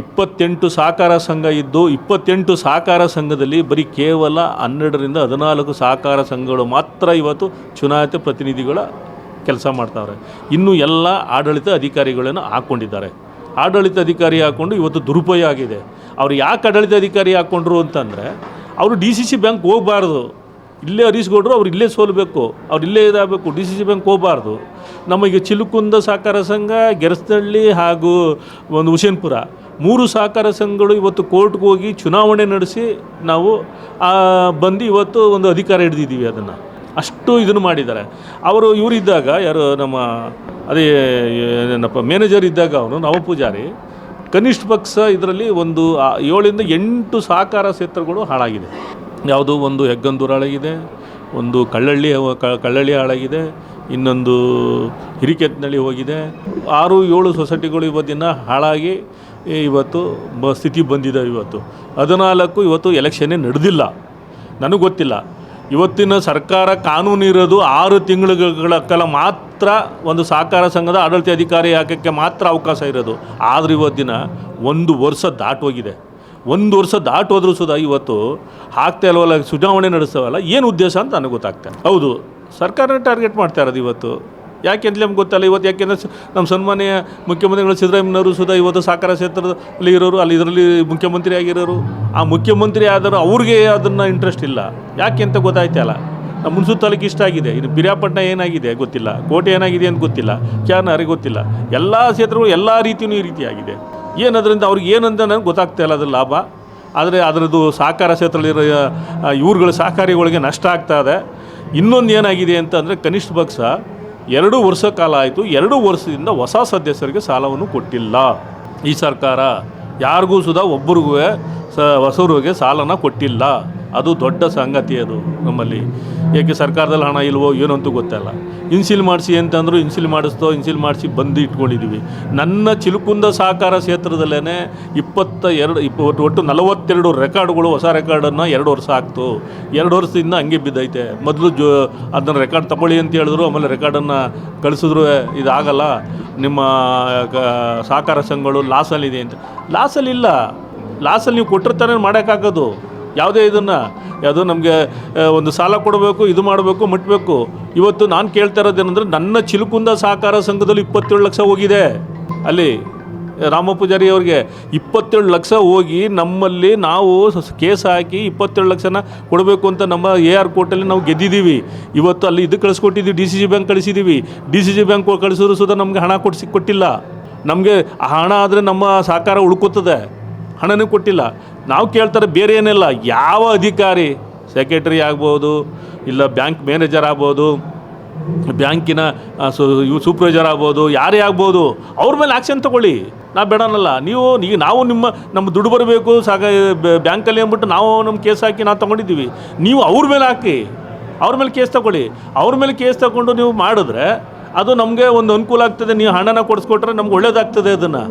28 ಸಹಕಾರ ಸಂಘ ಇದ್ದು 28 ಸಹಕಾರ ಸಂಘದಲ್ಲಿ ಬರೀ ಕೇವಲ 12ರಿಂದ 14 ಸಹಕಾರ ಸಂಘಗಳು ಮಾತ್ರ ಇವತ್ತು ಚುನಾಯಿತ ಪ್ರತಿನಿಧಿಗಳ ಕೆಲಸ ಮಾಡ್ತಾವ್ರೆ. ಇನ್ನು ಎಲ್ಲ ಆಡಳಿತ ಅಧಿಕಾರಿಗಳನ್ನು ಹಾಕ್ಕೊಂಡಿದ್ದಾರೆ. ಆಡಳಿತ ಅಧಿಕಾರಿ ಹಾಕ್ಕೊಂಡು ಇವತ್ತು ದುರುಪಯೋಗ ಆಗಿದೆ. ಅವ್ರು ಯಾಕೆ ಆಡಳಿತ ಅಧಿಕಾರಿ ಹಾಕ್ಕೊಂಡ್ರು ಅಂತಂದರೆ ಅವರು DCC ಬ್ಯಾಂಕ್ ಹೋಗಬಾರ್ದು, ಇಲ್ಲೇ ಹರೀಶ್ ಗೌಡ್ರು ಅವ್ರು ಇಲ್ಲೇ ಸೋಲಬೇಕು, ಅವ್ರು ಇಲ್ಲೇ ಇದಾಗಬೇಕು, DCC ಬ್ಯಾಂಕ್ ಹೋಗಬಾರ್ದು. ನಮಗೆ ಚಿಲುಕುಂದ ಸಹಕಾರ ಸಂಘ, ಗೆರಸನಹಳ್ಳಿ ಹಾಗೂ ಒಂದು ಹುಸೇನ್ಪುರ 3 ಸಹಕಾರ ಸಂಘಗಳು ಇವತ್ತು ಕೋರ್ಟ್ಗೆ ಹೋಗಿ ಚುನಾವಣೆ ನಡೆಸಿ ನಾವು ಬಂದು ಇವತ್ತು ಒಂದು ಅಧಿಕಾರ ಹಿಡಿದಿದ್ದೀವಿ. ಅದನ್ನು ಅಷ್ಟು ಇದನ್ನು ಮಾಡಿದ್ದಾರೆ. ಅವರು ಇವರಿದ್ದಾಗ ಯಾರು ನಮ್ಮ ಅದೇ ಏನಪ್ಪ ಮ್ಯಾನೇಜರ್ ಇದ್ದಾಗ ಅವನು ನವಪೂಜಾರಿ ಕನಿಷ್ಠ ಪಕ್ಷ ಇದರಲ್ಲಿ ಒಂದು 7ರಿಂದ 8 ಸಹಕಾರ ಕ್ಷೇತ್ರಗಳು ಹಾಳಾಗಿದೆ. ಯಾವುದು ಒಂದು ಹೆಗ್ಗಂದೂರು ಹಾಳಾಗಿದೆ, ಒಂದು ಕಳ್ಳಳ್ಳಿ ಹಾಳಾಗಿದೆ, ಇನ್ನೊಂದು ಹಿರಿಕೆತ್ನಳ್ಳಿ ಹೋಗಿದೆ. 6-7 ಸೊಸೈಟಿಗಳು ಇವತ್ತಿನ ಹಾಳಾಗಿ ಇವತ್ತು ಸ್ಥಿತಿ ಬಂದಿದೆ. ಇವತ್ತು 14 ಇವತ್ತು ಎಲೆಕ್ಷನ್ನೇ ನಡೆದಿಲ್ಲ. ನನಗೆ ಗೊತ್ತಿಲ್ಲ. ಇವತ್ತಿನ ಸರ್ಕಾರ ಕಾನೂನು ಇರೋದು 6 ತಿಂಗಳ ಕಾಲ ಮಾತ್ರ ಒಂದು ಸಹಕಾರ ಸಂಘದ ಆಡಳಿತ ಅಧಿಕಾರಿ ಹಾಕೋಕ್ಕೆ ಮಾತ್ರ ಅವಕಾಶ ಇರೋದು. ಆದರೆ ಇವತ್ತಿನ 1 ವರ್ಷ ದಾಟೋಗಿದೆ. 1 ವರ್ಷ ದಾಟೋದ್ರೂ ಸುಧಾ ಇವತ್ತು ಆಗ್ತಾ ಇಲ್ವಲ್ಲ, ಚುನಾವಣೆ ನಡೆಸ್ತಾವಲ್ಲ, ಏನು ಉದ್ದೇಶ ಅಂತ ನನಗೆ ಗೊತ್ತಾಗ್ತದೆ. ಹೌದು, ಸರ್ಕಾರನ ಟಾರ್ಗೆಟ್ ಮಾಡ್ತಾ ಇರೋದು ಇವತ್ತು. ಯಾಕೆ ಅಂತ ನಮ್ಗೆ ಗೊತ್ತಲ್ಲ. ಇವತ್ತು ಯಾಕೆಂದರೆ ನಮ್ಮ ಸನ್ಮಾನ್ಯ ಮುಖ್ಯಮಂತ್ರಿಗಳು ಸಿದ್ದರಾಮಯ್ಯನವರು ಸುಧಾ ಇವತ್ತು ಸಹಕಾರ ಕ್ಷೇತ್ರದಲ್ಲಿ ಇರೋರು, ಅಲ್ಲಿ ಇದರಲ್ಲಿ ಮುಖ್ಯಮಂತ್ರಿ ಆಗಿರೋರು. ಆ ಮುಖ್ಯಮಂತ್ರಿ ಆದರೂ ಅವ್ರಿಗೆ ಅದನ್ನು ಇಂಟ್ರೆಸ್ಟ್ ಇಲ್ಲ. ಯಾಕೆ ಅಂತ ಗೊತ್ತಾಯ್ತಲ್ಲ. ನಮ್ಮ ಹುಣಸೂರು ತಾಲೂಕು ಇಷ್ಟ ಆಗಿದೆ. ಇನ್ನು ಪಿರಿಯಾಪಟ್ಟಣ ಏನಾಗಿದೆ ಗೊತ್ತಿಲ್ಲ, ಕೋಟೆ ಏನಾಗಿದೆ ಅಂತ ಗೊತ್ತಿಲ್ಲ, ಕ್ಯಾನರಿಗೆ ಗೊತ್ತಿಲ್ಲ. ಎಲ್ಲ ಕ್ಷೇತ್ರಗಳು ಎಲ್ಲ ರೀತಿಯೂ ಈ ರೀತಿಯಾಗಿದೆ. ಏನದ್ರಿಂದ ಅವ್ರಿಗೆ ಏನಂತ ನನಗೆ ಗೊತ್ತಾಗ್ತಾ ಇಲ್ಲ ಅದ್ರ ಲಾಭ. ಆದರೆ ಅದರದ್ದು ಸಹಕಾರ ಕ್ಷೇತ್ರದಲ್ಲಿರೋ ಇವ್ರುಗಳ ಸಹಕಾರಿಗಳಿಗೆ ನಷ್ಟ ಆಗ್ತಾ ಇದೆ. ಇನ್ನೊಂದು ಏನಾಗಿದೆ ಅಂತಂದರೆ ಕನಿಷ್ಠ ಪಕ್ಷ 2 ವರ್ಷ ಕಾಲ ಆಯಿತು. 2 ವರ್ಷದಿಂದ ಹೊಸ ಸದಸ್ಯರಿಗೆ ಸಾಲವನ್ನು ಕೊಟ್ಟಿಲ್ಲ ಈ ಸರ್ಕಾರ. ಯಾರಿಗೂ ಸುಧಾ ಒಬ್ಬರಿಗೂ ಹೊಸವ್ರಿಗೆ ಸಾಲನ ಕೊಟ್ಟಿಲ್ಲ. ಅದು ದೊಡ್ಡ ಸಂಗತಿ ಅದು ನಮ್ಮಲ್ಲಿ. ಏಕೆ ಸರ್ಕಾರದಲ್ಲಿ ಹಣ ಇಲ್ವೋ ಏನೋ ಅಂತೂ ಗೊತ್ತಲ್ಲ. ಇನ್ಸಿಲ್ ಮಾಡಿಸಿ ಅಂತಂದರು, ಇನ್ಸಿಲ್ ಮಾಡಿಸಿ ಬಂದು ಇಟ್ಕೊಂಡಿದ್ದೀವಿ. ನನ್ನ ಚಿಲುಕುಂದ ಸಹಕಾರ ಕ್ಷೇತ್ರದಲ್ಲೇ ಒಟ್ಟು 42 ರೆಕಾರ್ಡ್ಗಳು, ಹೊಸ ರೆಕಾರ್ಡನ್ನು 2 ವರ್ಷ ಆಗ್ತು. 2 ವರ್ಷದಿಂದ ಹಂಗೆ ಬಿದ್ದೈತೆ. ಮೊದಲು ಅದನ್ನು ರೆಕಾರ್ಡ್ ತಗೊಳ್ಳಿ ಅಂತ ಹೇಳಿದ್ರು, ಆಮೇಲೆ ರೆಕಾರ್ಡನ್ನು ಕಳಿಸಿದ್ರು. ಇದಾಗಲ್ಲ, ನಿಮ್ಮ ಸಹಕಾರ ಸಂಘಗಳು ಲಾಸಲ್ಲಿದೆ ಅಂತ. ಲಾಸಲ್ಲಿಲ್ಲ, ಲಾಸಲ್ಲಿ ನೀವು ಕೊಟ್ಟಿರ್ತಾನೆ ಮಾಡೋಕ್ಕಾಗೋದು. ಯಾವುದೇ ಯಾವುದೋ ನಮಗೆ ಒಂದು ಸಾಲ ಕೊಡಬೇಕು, ಇದು ಮಾಡಬೇಕು, ಮುಟ್ಟಬೇಕು. ಇವತ್ತು ನಾನು ಕೇಳ್ತಾ ಇರೋದೇನೆಂದರೆ, ನನ್ನ ಚಿಲುಕುಂದ ಸಹಕಾರ ಸಂಘದಲ್ಲಿ 27 ಲಕ್ಷ ಹೋಗಿದೆ. ಅಲ್ಲಿ ರಾಮ ಪೂಜಾರಿ ಅವ್ರಿಗೆ 27 ಲಕ್ಷ ಹೋಗಿ ನಮ್ಮಲ್ಲಿ ನಾವು ಕೇಸ್ ಹಾಕಿ 27 ಲಕ್ಷನ ಕೊಡಬೇಕು ಅಂತ ನಮ್ಮ AR ಕೋರ್ಟಲ್ಲಿ ನಾವು ಗೆದ್ದಿದ್ದೀವಿ. ಇವತ್ತು ಅಲ್ಲಿ ಇದು ಕಳಿಸ್ಕೊಟ್ಟಿದ್ದೀವಿ, DCG ಬ್ಯಾಂಕ್ ಕಳಿಸಿದ್ದೀವಿ. DCG ಬ್ಯಾಂಕ್ ಕಳಿಸಿದ್ರು ಸುಧಾ ನಮಗೆ ಹಣ ಕೊಟ್ಟಿಲ್ಲ. ನಮಗೆ ಹಣ ಆದರೆ ನಮ್ಮ ಸಹಕಾರ ಉಳ್ಕೋತದೆ, ಹಣನೂ ಕೊಟ್ಟಿಲ್ಲ. ನಾವು ಕೇಳ್ತಾರೆ ಬೇರೆ ಏನಿಲ್ಲ, ಯಾವ ಅಧಿಕಾರಿ, ಸೆಕ್ರೆಟರಿ ಆಗ್ಬೋದು, ಇಲ್ಲ ಬ್ಯಾಂಕ್ ಮ್ಯಾನೇಜರ್ ಆಗ್ಬೋದು, ಬ್ಯಾಂಕಿನ ಸೂಪರ್ವೈಸರ್ ಆಗ್ಬೋದು, ಯಾರೇ ಆಗ್ಬೋದು, ಅವ್ರ ಮೇಲೆ ಆ್ಯಕ್ಷನ್ ತೊಗೊಳ್ಳಿ. ನಾವು ಬೇಡನಲ್ಲ. ನಾವು ನಮ್ಮ ದುಡ್ಡು ಬರಬೇಕು ಬ್ಯಾಂಕಲ್ಲಿ ಅಂದ್ಬಿಟ್ಟು ನಾವು ನಮ್ಮ ಕೇಸ್ ಹಾಕಿ ನಾವು ತೊಗೊಂಡಿದ್ದೀವಿ. ನೀವು ಅವ್ರ ಮೇಲೆ ಹಾಕಿ, ಅವ್ರ ಮೇಲೆ ಕೇಸ್ ತೊಗೊಳ್ಳಿ. ಅವ್ರ ಮೇಲೆ ಕೇಸ್ ತಗೊಂಡು ನೀವು ಮಾಡಿದ್ರೆ ಅದು ನಮಗೆ ಒಂದು ಅನುಕೂಲ ಆಗ್ತದೆ. ನೀವು ಹಣನ ಕೊಡಿಸ್ಕೊಟ್ರೆ ನಮ್ಗೆ ಒಳ್ಳೇದಾಗ್ತದೆ. ಅದನ್ನು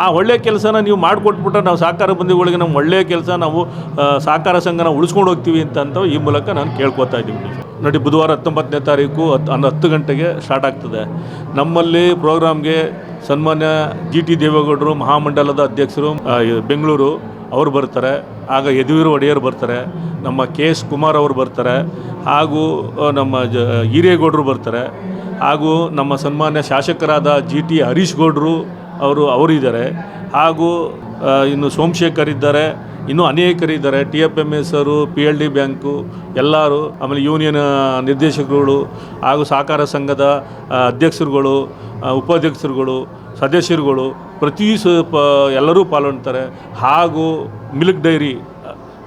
ಆ ಒಳ್ಳೆಯ ಕೆಲಸನ ನೀವು ಮಾಡಿಕೊಟ್ಬಿಟ್ರೆ ನಾವು ಸಹಕಾರ ಬಂದಿಗಳಿಗೆ ನಮ್ಮ ಒಳ್ಳೆಯ ಕೆಲಸ ನಾವು ಸಹಕಾರ ಸಂಘನ ಉಳಿಸ್ಕೊಂಡು ಹೋಗ್ತೀವಿ ಅಂತ ಈ ಮೂಲಕ ನಾನು ಕೇಳ್ಕೊತಾ ಇದ್ದೀವಿ. ನೋಡಿ, ಬುಧವಾರ 19ನೇ ತಾರೀಕು 10 ಗಂಟೆಗೆ ಸ್ಟಾರ್ಟ್ ಆಗ್ತದೆ. ನಮ್ಮಲ್ಲಿ ಪ್ರೋಗ್ರಾಮ್ಗೆ ಸನ್ಮಾನ್ಯ GT ದೇವೇಗೌಡರು, ಮಹಾಮಂಡಲದ ಅಧ್ಯಕ್ಷರು ಬೆಂಗಳೂರು ಅವರು ಬರ್ತಾರೆ. ಆಗ ಯದುವೀರ್ ಒಡೆಯರ್ ಬರ್ತಾರೆ, ನಮ್ಮ KS ಕುಮಾರ್ ಅವರು ಬರ್ತಾರೆ, ಹಾಗೂ ನಮ್ಮ ಹಿರೇಗೌಡರು ಬರ್ತಾರೆ, ಹಾಗೂ ನಮ್ಮ ಸನ್ಮಾನ್ಯ ಶಾಸಕರಾದ GT ಹರೀಶ್ ಗೌಡರು ಅವರಿದ್ದಾರೆ, ಹಾಗೂ ಇನ್ನು ಸೋಮಶೇಖರ್ ಇದ್ದಾರೆ, ಇನ್ನೂ ಅನೇಕರಿದ್ದಾರೆ. TFMS ಅವರು, PLD ಬ್ಯಾಂಕು ಎಲ್ಲರೂ, ಆಮೇಲೆ ಯೂನಿಯನ್ ನಿರ್ದೇಶಕರುಗಳು, ಹಾಗೂ ಸಹಕಾರ ಸಂಘದ ಅಧ್ಯಕ್ಷರುಗಳು, ಉಪಾಧ್ಯಕ್ಷರುಗಳು, ಸದಸ್ಯರುಗಳು ಎಲ್ಲರೂ ಪಾಲ್ಗೊಳ್ತಾರೆ. ಹಾಗೂ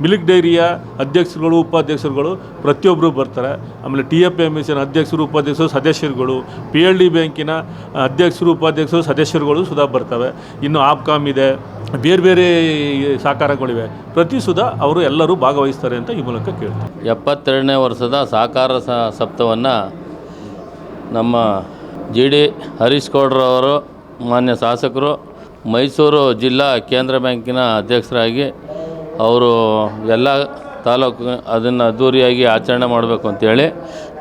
ಮಿಲ್ಕ್ ಡೈರಿಯ ಅಧ್ಯಕ್ಷರುಗಳು, ಉಪಾಧ್ಯಕ್ಷರುಗಳು ಪ್ರತಿಯೊಬ್ಬರು ಬರ್ತಾರೆ. ಆಮೇಲೆ TFMSನ ಅಧ್ಯಕ್ಷರು, ಉಪಾಧ್ಯಕ್ಷರು, ಸದಸ್ಯರುಗಳು, PLD ಬ್ಯಾಂಕಿನ ಅಧ್ಯಕ್ಷರು, ಉಪಾಧ್ಯಕ್ಷರು, ಸದಸ್ಯರುಗಳು ಸುಧಾ ಬರ್ತವೆ. ಇನ್ನು ಆಪ್ಕಾಮ್ ಇದೆ, ಬೇರೆ ಬೇರೆ ಸಹಕಾರಗಳಿವೆ. ಪ್ರತಿ ಸುಧಾ ಅವರು ಎಲ್ಲರೂ ಭಾಗವಹಿಸ್ತಾರೆ ಅಂತ ಈ ಮೂಲಕ ಕೇಳ್ತಾರೆ. 72ನೇ ವರ್ಷದ ಸಹಕಾರ ಸಪ್ತಾಹವನ್ನು ನಮ್ಮ GD ಹರೀಶ್ ಗೌಡ್ರವರು, ಮಾನ್ಯ ಶಾಸಕರು, ಮೈಸೂರು ಜಿಲ್ಲಾ ಕೇಂದ್ರ ಬ್ಯಾಂಕಿನ ಅಧ್ಯಕ್ಷರಾಗಿ ಅವರು ಎಲ್ಲ ತಾಲೂಕು ಅದನ್ನು ಅದ್ದೂರಿಯಾಗಿ ಆಚರಣೆ ಮಾಡಬೇಕು ಅಂತೇಳಿ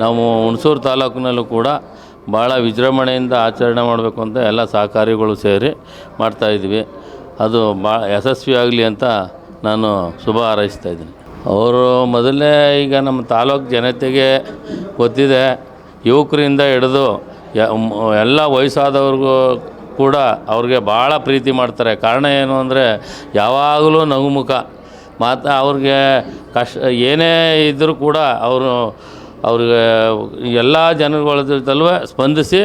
ನಾವು ಹುಣಸೂರು ತಾಲೂಕಿನಲ್ಲೂ ಕೂಡ ಭಾಳ ವಿಜೃಂಭಣೆಯಿಂದ ಆಚರಣೆ ಮಾಡಬೇಕು ಅಂತ ಎಲ್ಲ ಸಹಕಾರಿಗಳು ಸೇರಿ ಮಾಡ್ತಾಯಿದ್ವಿ. ಅದು ಭಾಳ ಯಶಸ್ವಿಯಾಗಲಿ ಅಂತ ನಾನು ಶುಭ ಹಾರೈಸ್ತಾಯಿದ್ದೀನಿ. ಅವರು ಮೊದಲನೇ ಈಗ ನಮ್ಮ ತಾಲೂಕು ಜನತೆಗೆ ಗೊತ್ತಿದೆ, ಯುವಕರಿಂದ ಹಿಡಿದು ಎಲ್ಲ ವಯಸ್ಸಾದವ್ರಿಗೂ ಕೂಡ ಅವ್ರಿಗೆ ಭಾಳ ಪ್ರೀತಿ ಮಾಡ್ತಾರೆ. ಕಾರಣ ಏನು ಅಂದರೆ ಯಾವಾಗಲೂ ನಗುಮುಖ ಅವ್ರಿಗೆ ಏನೇ ಇದ್ದರೂ ಕೂಡ ಅವ್ರಿಗೆ ಎಲ್ಲ ಜನಗಳ ಜೊತೆಲೂ ಸ್ಪಂದಿಸಿ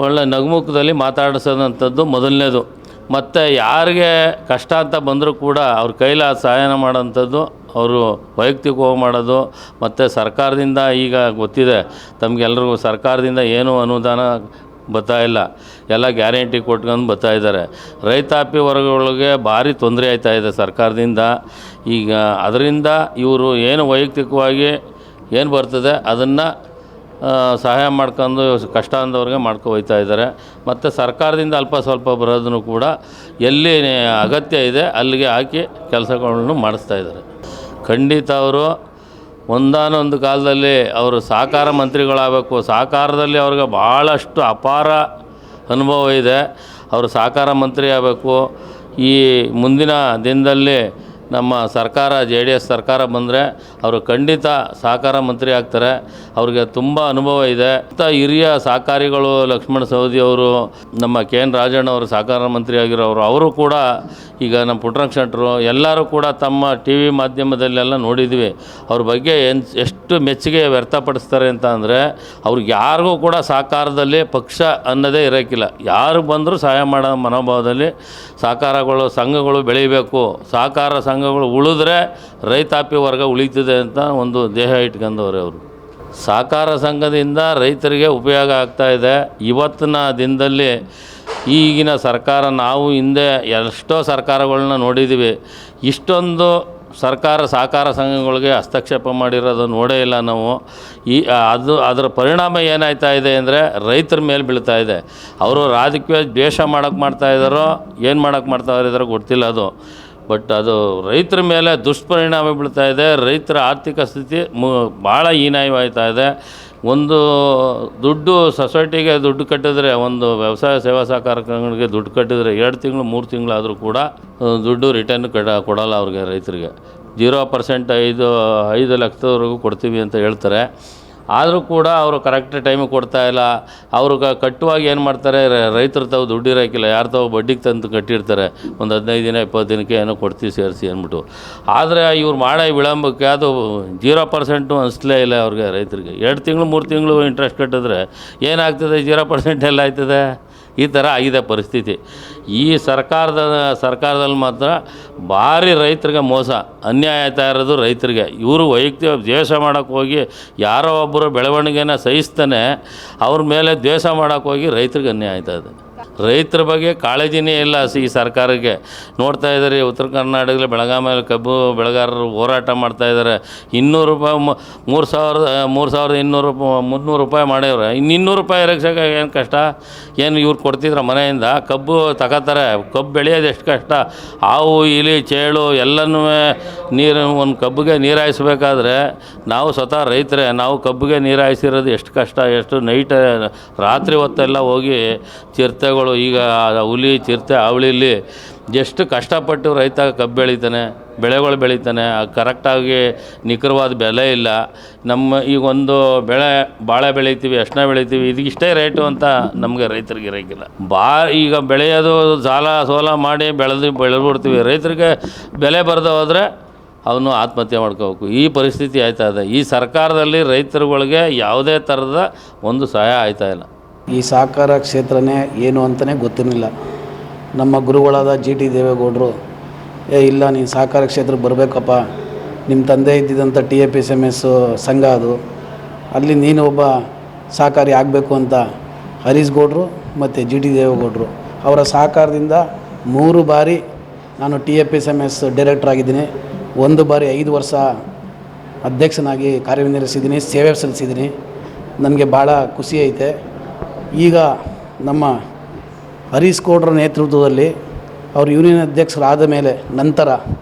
ಒಳ್ಳೆ ನಗುಮುಖದಲ್ಲಿ ಮಾತಾಡಿಸೋದಂಥದ್ದು ಮೊದಲನೇದು. ಮತ್ತು ಯಾರಿಗೆ ಕಷ್ಟ ಅಂತ ಬಂದರೂ ಕೂಡ ಅವ್ರ ಕೈಲಾದ ಸಹಾಯನ ಮಾಡೋಂಥದ್ದು, ಅವರು ವೈಯಕ್ತಿಕವಾಗಿ ಮಾಡೋದು. ಮತ್ತು ಸರ್ಕಾರದಿಂದ ಈಗ ಗೊತ್ತಿದೆ ತಮಗೆಲ್ರಿಗೂ, ಸರ್ಕಾರದಿಂದ ಏನೂ ಅನುದಾನ ಬರ್ತಾಯಿಲ್ಲ, ಎಲ್ಲ ಗ್ಯಾರಂಟಿ ಕೊಟ್ಕೊಂಡು ಬರ್ತಾಯಿದ್ದಾರೆ. ರೈತಾಪಿ ವರ್ಗಗಳಿಗೆ ಭಾರಿ ತೊಂದರೆ ಆಯ್ತಾಯಿದೆ ಸರ್ಕಾರದಿಂದ. ಈಗ ಅದರಿಂದ ಇವರು ಏನು ವೈಯಕ್ತಿಕವಾಗಿ ಏನು ಬರ್ತದೆ ಅದನ್ನು ಸಹಾಯ ಮಾಡ್ಕೊಂಡು ಕಷ್ಟ ಅಂದವ್ರಿಗೆ ಹೋಗ್ತಾ ಇದ್ದಾರೆ. ಮತ್ತು ಸರ್ಕಾರದಿಂದ ಅಲ್ಪ ಸ್ವಲ್ಪ ಬರೋದನ್ನು ಕೂಡ ಎಲ್ಲಿ ಅಗತ್ಯ ಇದೆ ಅಲ್ಲಿಗೆ ಹಾಕಿ ಕೆಲಸಗಳನ್ನು ಮಾಡಿಸ್ತಾಯಿದ್ದಾರೆ. ಖಂಡಿತ ಅವರು ಒಂದಾನೊಂದು ಕಾಲದಲ್ಲಿ ಅವರು ಸಹಕಾರ ಮಂತ್ರಿಗಳಾಗಬೇಕು. ಸಹಕಾರದಲ್ಲಿ ಅವ್ರಿಗೆ ಭಾಳಷ್ಟು ಅಪಾರ ಅನುಭವ ಇದೆ. ಅವರು ಸಹಕಾರ ಮಂತ್ರಿ ಆಗಬೇಕು. ಈ ಮುಂದಿನ ದಿನದಲ್ಲಿ ನಮ್ಮ ಸರ್ಕಾರ JDS ಸರ್ಕಾರ ಬಂದರೆ ಅವರು ಖಂಡಿತ ಸಹಕಾರ ಮಂತ್ರಿ ಆಗ್ತಾರೆ. ಅವ್ರಿಗೆ ತುಂಬ ಅನುಭವ ಇದೆ. ಮತ್ತು ಹಿರಿಯ ಸಹಕಾರಿಗಳು ಲಕ್ಷ್ಮಣ ಸವದಿ ಅವರು, ನಮ್ಮ KN ರಾಜಣ್ಣ ಅವರು ಸಹಕಾರ ಮಂತ್ರಿ ಆಗಿರೋರು, ಅವರು ಕೂಡ ಈಗ ನಮ್ಮ ಪುಟ್ಟರಂಗ ಶೆಟ್ಟರು ಎಲ್ಲರೂ ಕೂಡ ತಮ್ಮ TV ಮಾಧ್ಯಮದಲ್ಲೆಲ್ಲ ನೋಡಿದ್ವಿ. ಅವ್ರ ಬಗ್ಗೆ ಎಷ್ಟು ಮೆಚ್ಚುಗೆ ವ್ಯಕ್ತಪಡಿಸ್ತಾರೆ ಅಂತ ಅಂದರೆ, ಅವ್ರಿಗೆ ಯಾರಿಗೂ ಕೂಡ ಸಹಕಾರದಲ್ಲಿ ಪಕ್ಷ ಅನ್ನೋದೇ ಇರೋಕ್ಕಿಲ್ಲ. ಯಾರು ಬಂದರೂ ಸಹಾಯ ಮಾಡೋ ಮನೋಭಾವದಲ್ಲಿ ಸಹಕಾರಗಳು ಸಂಘಗಳು ಬೆಳೀಬೇಕು. ಸಹಕಾರ ಸಂಘಗಳು ಉಳಿದ್ರೆ ರೈತಾಪಿ ವರ್ಗ ಉಳಿತದೆ ಅಂತ ಒಂದು ದೇಹ ಇಟ್ಕೊಂಡವ್ರೆ ಅವರು. ಸಹಕಾರ ಸಂಘದಿಂದ ರೈತರಿಗೆ ಉಪಯೋಗ ಆಗ್ತಾಯಿದೆ. ಇವತ್ತಿನ ದಿನದಲ್ಲಿ ಈಗಿನ ಸರ್ಕಾರ, ನಾವು ಹಿಂದೆ ಎಷ್ಟೋ ಸರ್ಕಾರಗಳನ್ನ ನೋಡಿದ್ದೀವಿ, ಇಷ್ಟೊಂದು ಸರ್ಕಾರ ಸಹಕಾರ ಸಂಘಗಳಿಗೆ ಹಸ್ತಕ್ಷೇಪ ಮಾಡಿರೋದು ನೋಡೇ ಇಲ್ಲ ನಾವು. ಅದರ ಪರಿಣಾಮ ಏನಾಯ್ತಾ ಇದೆ ಅಂದರೆ ರೈತರ ಮೇಲೆ ಬೀಳ್ತಾ ಇದೆ. ಅವರು ರಾಜಕೀಯ ದ್ವೇಷ ಮಾಡೋಕ್ಕೆ ಮಾಡ್ತಾಯಿದ್ದಾರೋ ಏನು ಮಾಡೋಕ್ಕೆ ಮಾಡ್ತಾಯಿದ್ದಾರೋ ಗೊತ್ತಿಲ್ಲ ಅದು. ಬಟ್ ಅದು ರೈತರ ಮೇಲೆ ದುಷ್ಪರಿಣಾಮ ಬೀಳ್ತಾ ಇದೆ. ರೈತರ ಆರ್ಥಿಕ ಸ್ಥಿತಿ ಭಾಳ ಹೀನಾಯವಾಗ್ತಾ ಇದೆ. ಒಂದು ದುಡ್ಡು ಸೊಸೈಟಿಗೆ ದುಡ್ಡು ಕಟ್ಟಿದ್ರೆ, ಒಂದು ವ್ಯವಸಾಯ ಸೇವಾ ಸಹಕಾರ ಸಂಘಗಳಿಗೆ ದುಡ್ಡು ಕಟ್ಟಿದ್ರೆ 2 ತಿಂಗಳು 3 ತಿಂಗಳಾದರೂ ಕೂಡ ದುಡ್ಡು ರಿಟರ್ನ್ ಕೊಡೋಲ್ಲ ಅವ್ರಿಗೆ, ರೈತರಿಗೆ 0% 5 ಲಕ್ಷದವರೆಗೂ ಕೊಡ್ತೀವಿ ಅಂತ ಹೇಳ್ತಾರೆ. ಆದರೂ ಕೂಡ ಅವರು ಕರೆಕ್ಟ್ ಟೈಮಿಗೆ ಕೊಡ್ತಾಯಿಲ್ಲ. ಅವರು ಕಟ್ಟುವಾಗಿ ಏನು ಮಾಡ್ತಾರೆ, ರೈತರು ತಾವು ದುಡ್ಡು ಇರೋಕ್ಕಿಲ್ಲ, ಯಾರು ತಾವು ಬಡ್ಡಿಗೆ ತಂದು ಕಟ್ಟಿರ್ತಾರೆ, ಒಂದು 15 ದಿನ 20 ದಿನಕ್ಕೆ ಏನೋ ಕೊಡ್ತೀವಿ ಸೇರಿಸಿ ಅಂದ್ಬಿಟ್ಟು. ಆದರೆ ಇವ್ರು ಮಾಡೋ ವಿಳಂಬಕ್ಕೆ ಅದು 0% ಅನಿಸ್ಲೇ ಇಲ್ಲ ಅವ್ರಿಗೆ, ರೈತರಿಗೆ. 2 ತಿಂಗಳು 3 ತಿಂಗಳು ಇಂಟ್ರೆಸ್ಟ್ ಕಟ್ಟಿದ್ರೆ ಏನಾಗ್ತದೆ, 0% ಎಲ್ಲ ಆಯ್ತದೆ. ಈ ಥರ ಆಗಿದೆ ಪರಿಸ್ಥಿತಿ. ಈ ಸರ್ಕಾರದಲ್ಲಿ ಮಾತ್ರ ಭಾರಿ ರೈತರಿಗೆ ಮೋಸ, ಅನ್ಯಾಯ ಆಯ್ತಾ ಇರೋದು ರೈತರಿಗೆ. ಇವರು ವೈಯಕ್ತಿಕ ದ್ವೇಷ ಮಾಡೋಕ್ಕೆ ಹೋಗಿ ಯಾರೋ ಒಬ್ಬರು ಬೆಳವಣಿಗೆನ ಸಹಿಸ್ತಾನೆ ಅವ್ರ ಮೇಲೆ ದ್ವೇಷ ಮಾಡೋಕ್ಕೆ ಹೋಗಿ ರೈತರಿಗೆ ಅನ್ಯಾಯ ಆಯ್ತಾ ಇದೆ. ರೈತರ ಬಗ್ಗೆ ಕಾಳಜಿನೇ ಇಲ್ಲ ಈ ಸರ್ಕಾರಕ್ಕೆ. ನೋಡ್ತಾ ಇದ್ದಾರೆ, ಉತ್ತರ ಕರ್ನಾಟಕದಲ್ಲಿ ಬೆಳಗಾವಿಯಲ್ಲಿ ಕಬ್ಬು ಬೆಳೆಗಾರರು ಹೋರಾಟ ಮಾಡ್ತಾಯಿದ್ದಾರೆ. 200 ರೂಪಾಯಿ 3,200 300 ರೂಪಾಯಿ ಮಾಡ್ಯವ್ರೆ. ಇನ್ನು 200 ರೂಪಾಯಿ ರಕ್ಷಕ ಏನು ಕಷ್ಟ? ಏನು ಇವ್ರು ಕೊಡ್ತಿದ್ರ ಮನೆಯಿಂದ ಕಬ್ಬು ತಗೋತಾರೆ. ಕಬ್ಬು ಬೆಳೆಯೋದು ಎಷ್ಟು ಕಷ್ಟ. ಹಾವು ಇಲಿ ಚೇಳು ಎಲ್ಲನೂ ಒಂದು ಕಬ್ಬಿಗೆ ನೀರು ಹಾಯಿಸ್ಬೇಕಾದ್ರೆ ನಾವು ಸ್ವತಃ ರೈತರೇ. ನಾವು ಕಬ್ಬಿಗೆ ನೀರು ಹಾಯಿಸಿರೋದು ಎಷ್ಟು ಕಷ್ಟ, ಎಷ್ಟು ನೈಟ್ ರಾತ್ರಿ ಹೊತ್ತೆಲ್ಲ ಹೋಗಿ ಚಿರತೆಗಳು, ಈಗ ಹುಲಿ ಚಿರತೆ ಅವಳಿಲಿ ಎಷ್ಟು ಕಷ್ಟಪಟ್ಟು ರೈತ ಕಬ್ಬು ಬೆಳಿತಾನೆ, ಬೆಳೆಗಳು ಬೆಳಿತಾನೆ. ಕರೆಕ್ಟಾಗಿ ನಿಖರವಾದ ಬೆಲೆ ಇಲ್ಲ. ಈಗ ಒಂದು ಬಾಳೆ ಬೆಳಿತೀವಿ, ಅರ್ಶಿನ ಬೆಳಿತೀವಿ, ಇದಕ್ಕಿಷ್ಟೇ ರೇಟು ಅಂತ ನಮಗೆ ರೈತರಿಗೆ ಇರೋಕ್ಕಿಲ್ಲ. ಈಗ ಬೆಳೆಯೋದು ಸೋಲ ಮಾಡಿ ಬೆಳೆದ್ಬಿಡ್ತೀವಿ. ರೈತರಿಗೆ ಬೆಲೆ ಬರದೆ ಹೋದರೆ ಅವನು ಆತ್ಮಹತ್ಯೆ ಮಾಡ್ಕೋಬೇಕು. ಈ ಪರಿಸ್ಥಿತಿ ಆಯ್ತಾ ಇದೆ. ಈ ಸರ್ಕಾರದಲ್ಲಿ ರೈತರುಗಳಿಗೆ ಯಾವುದೇ ಥರದ ಒಂದು ಸಹಾಯ ಆಯ್ತಾ ಇಲ್ಲ. ಈ ಸಹಕಾರ ಕ್ಷೇತ್ರನೇ ಏನು ಅಂತಲೇ ಗೊತ್ತಿರಲಿಲ್ಲ. ನಮ್ಮ ಗುರುಗಳಾದ GT ದೇವೇಗೌಡರು, ಇಲ್ಲ ನೀನು ಸಹಕಾರ ಕ್ಷೇತ್ರಕ್ಕೆ ಬರಬೇಕಪ್ಪ, ನಿಮ್ಮ ತಂದೆ ಇದ್ದಿದ್ದಂಥ TAPSMS ಸಂಘ ಅದು, ಅಲ್ಲಿ ನೀನು ಒಬ್ಬ ಸಹಕಾರಿ ಆಗಬೇಕು ಅಂತ ಹರೀಶ್ ಗೌಡರು ಮತ್ತು GT ದೇವೇಗೌಡರು ಅವರ ಸಹಕಾರದಿಂದ 3 ಬಾರಿ ನಾನು TAPSMS ಡೈರೆಕ್ಟರ್ ಆಗಿದ್ದೀನಿ. 1 ಬಾರಿ 5 ವರ್ಷ ಅಧ್ಯಕ್ಷನಾಗಿ ಕಾರ್ಯನಿರ್ವಹಿಸಿದ್ದೀನಿ, ಸೇವೆ ಸಲ್ಲಿಸಿದ್ದೀನಿ. ನನಗೆ ಭಾಳ ಖುಷಿ ಐತೆ. ಈಗ ನಮ್ಮ ಹರೀಶ್ ಗೌಡ್ರ ನೇತೃತ್ವದಲ್ಲಿ ಅವರು ಯೂನಿಯನ್ ಅಧ್ಯಕ್ಷರಾದ ಮೇಲೆ ನಂತರ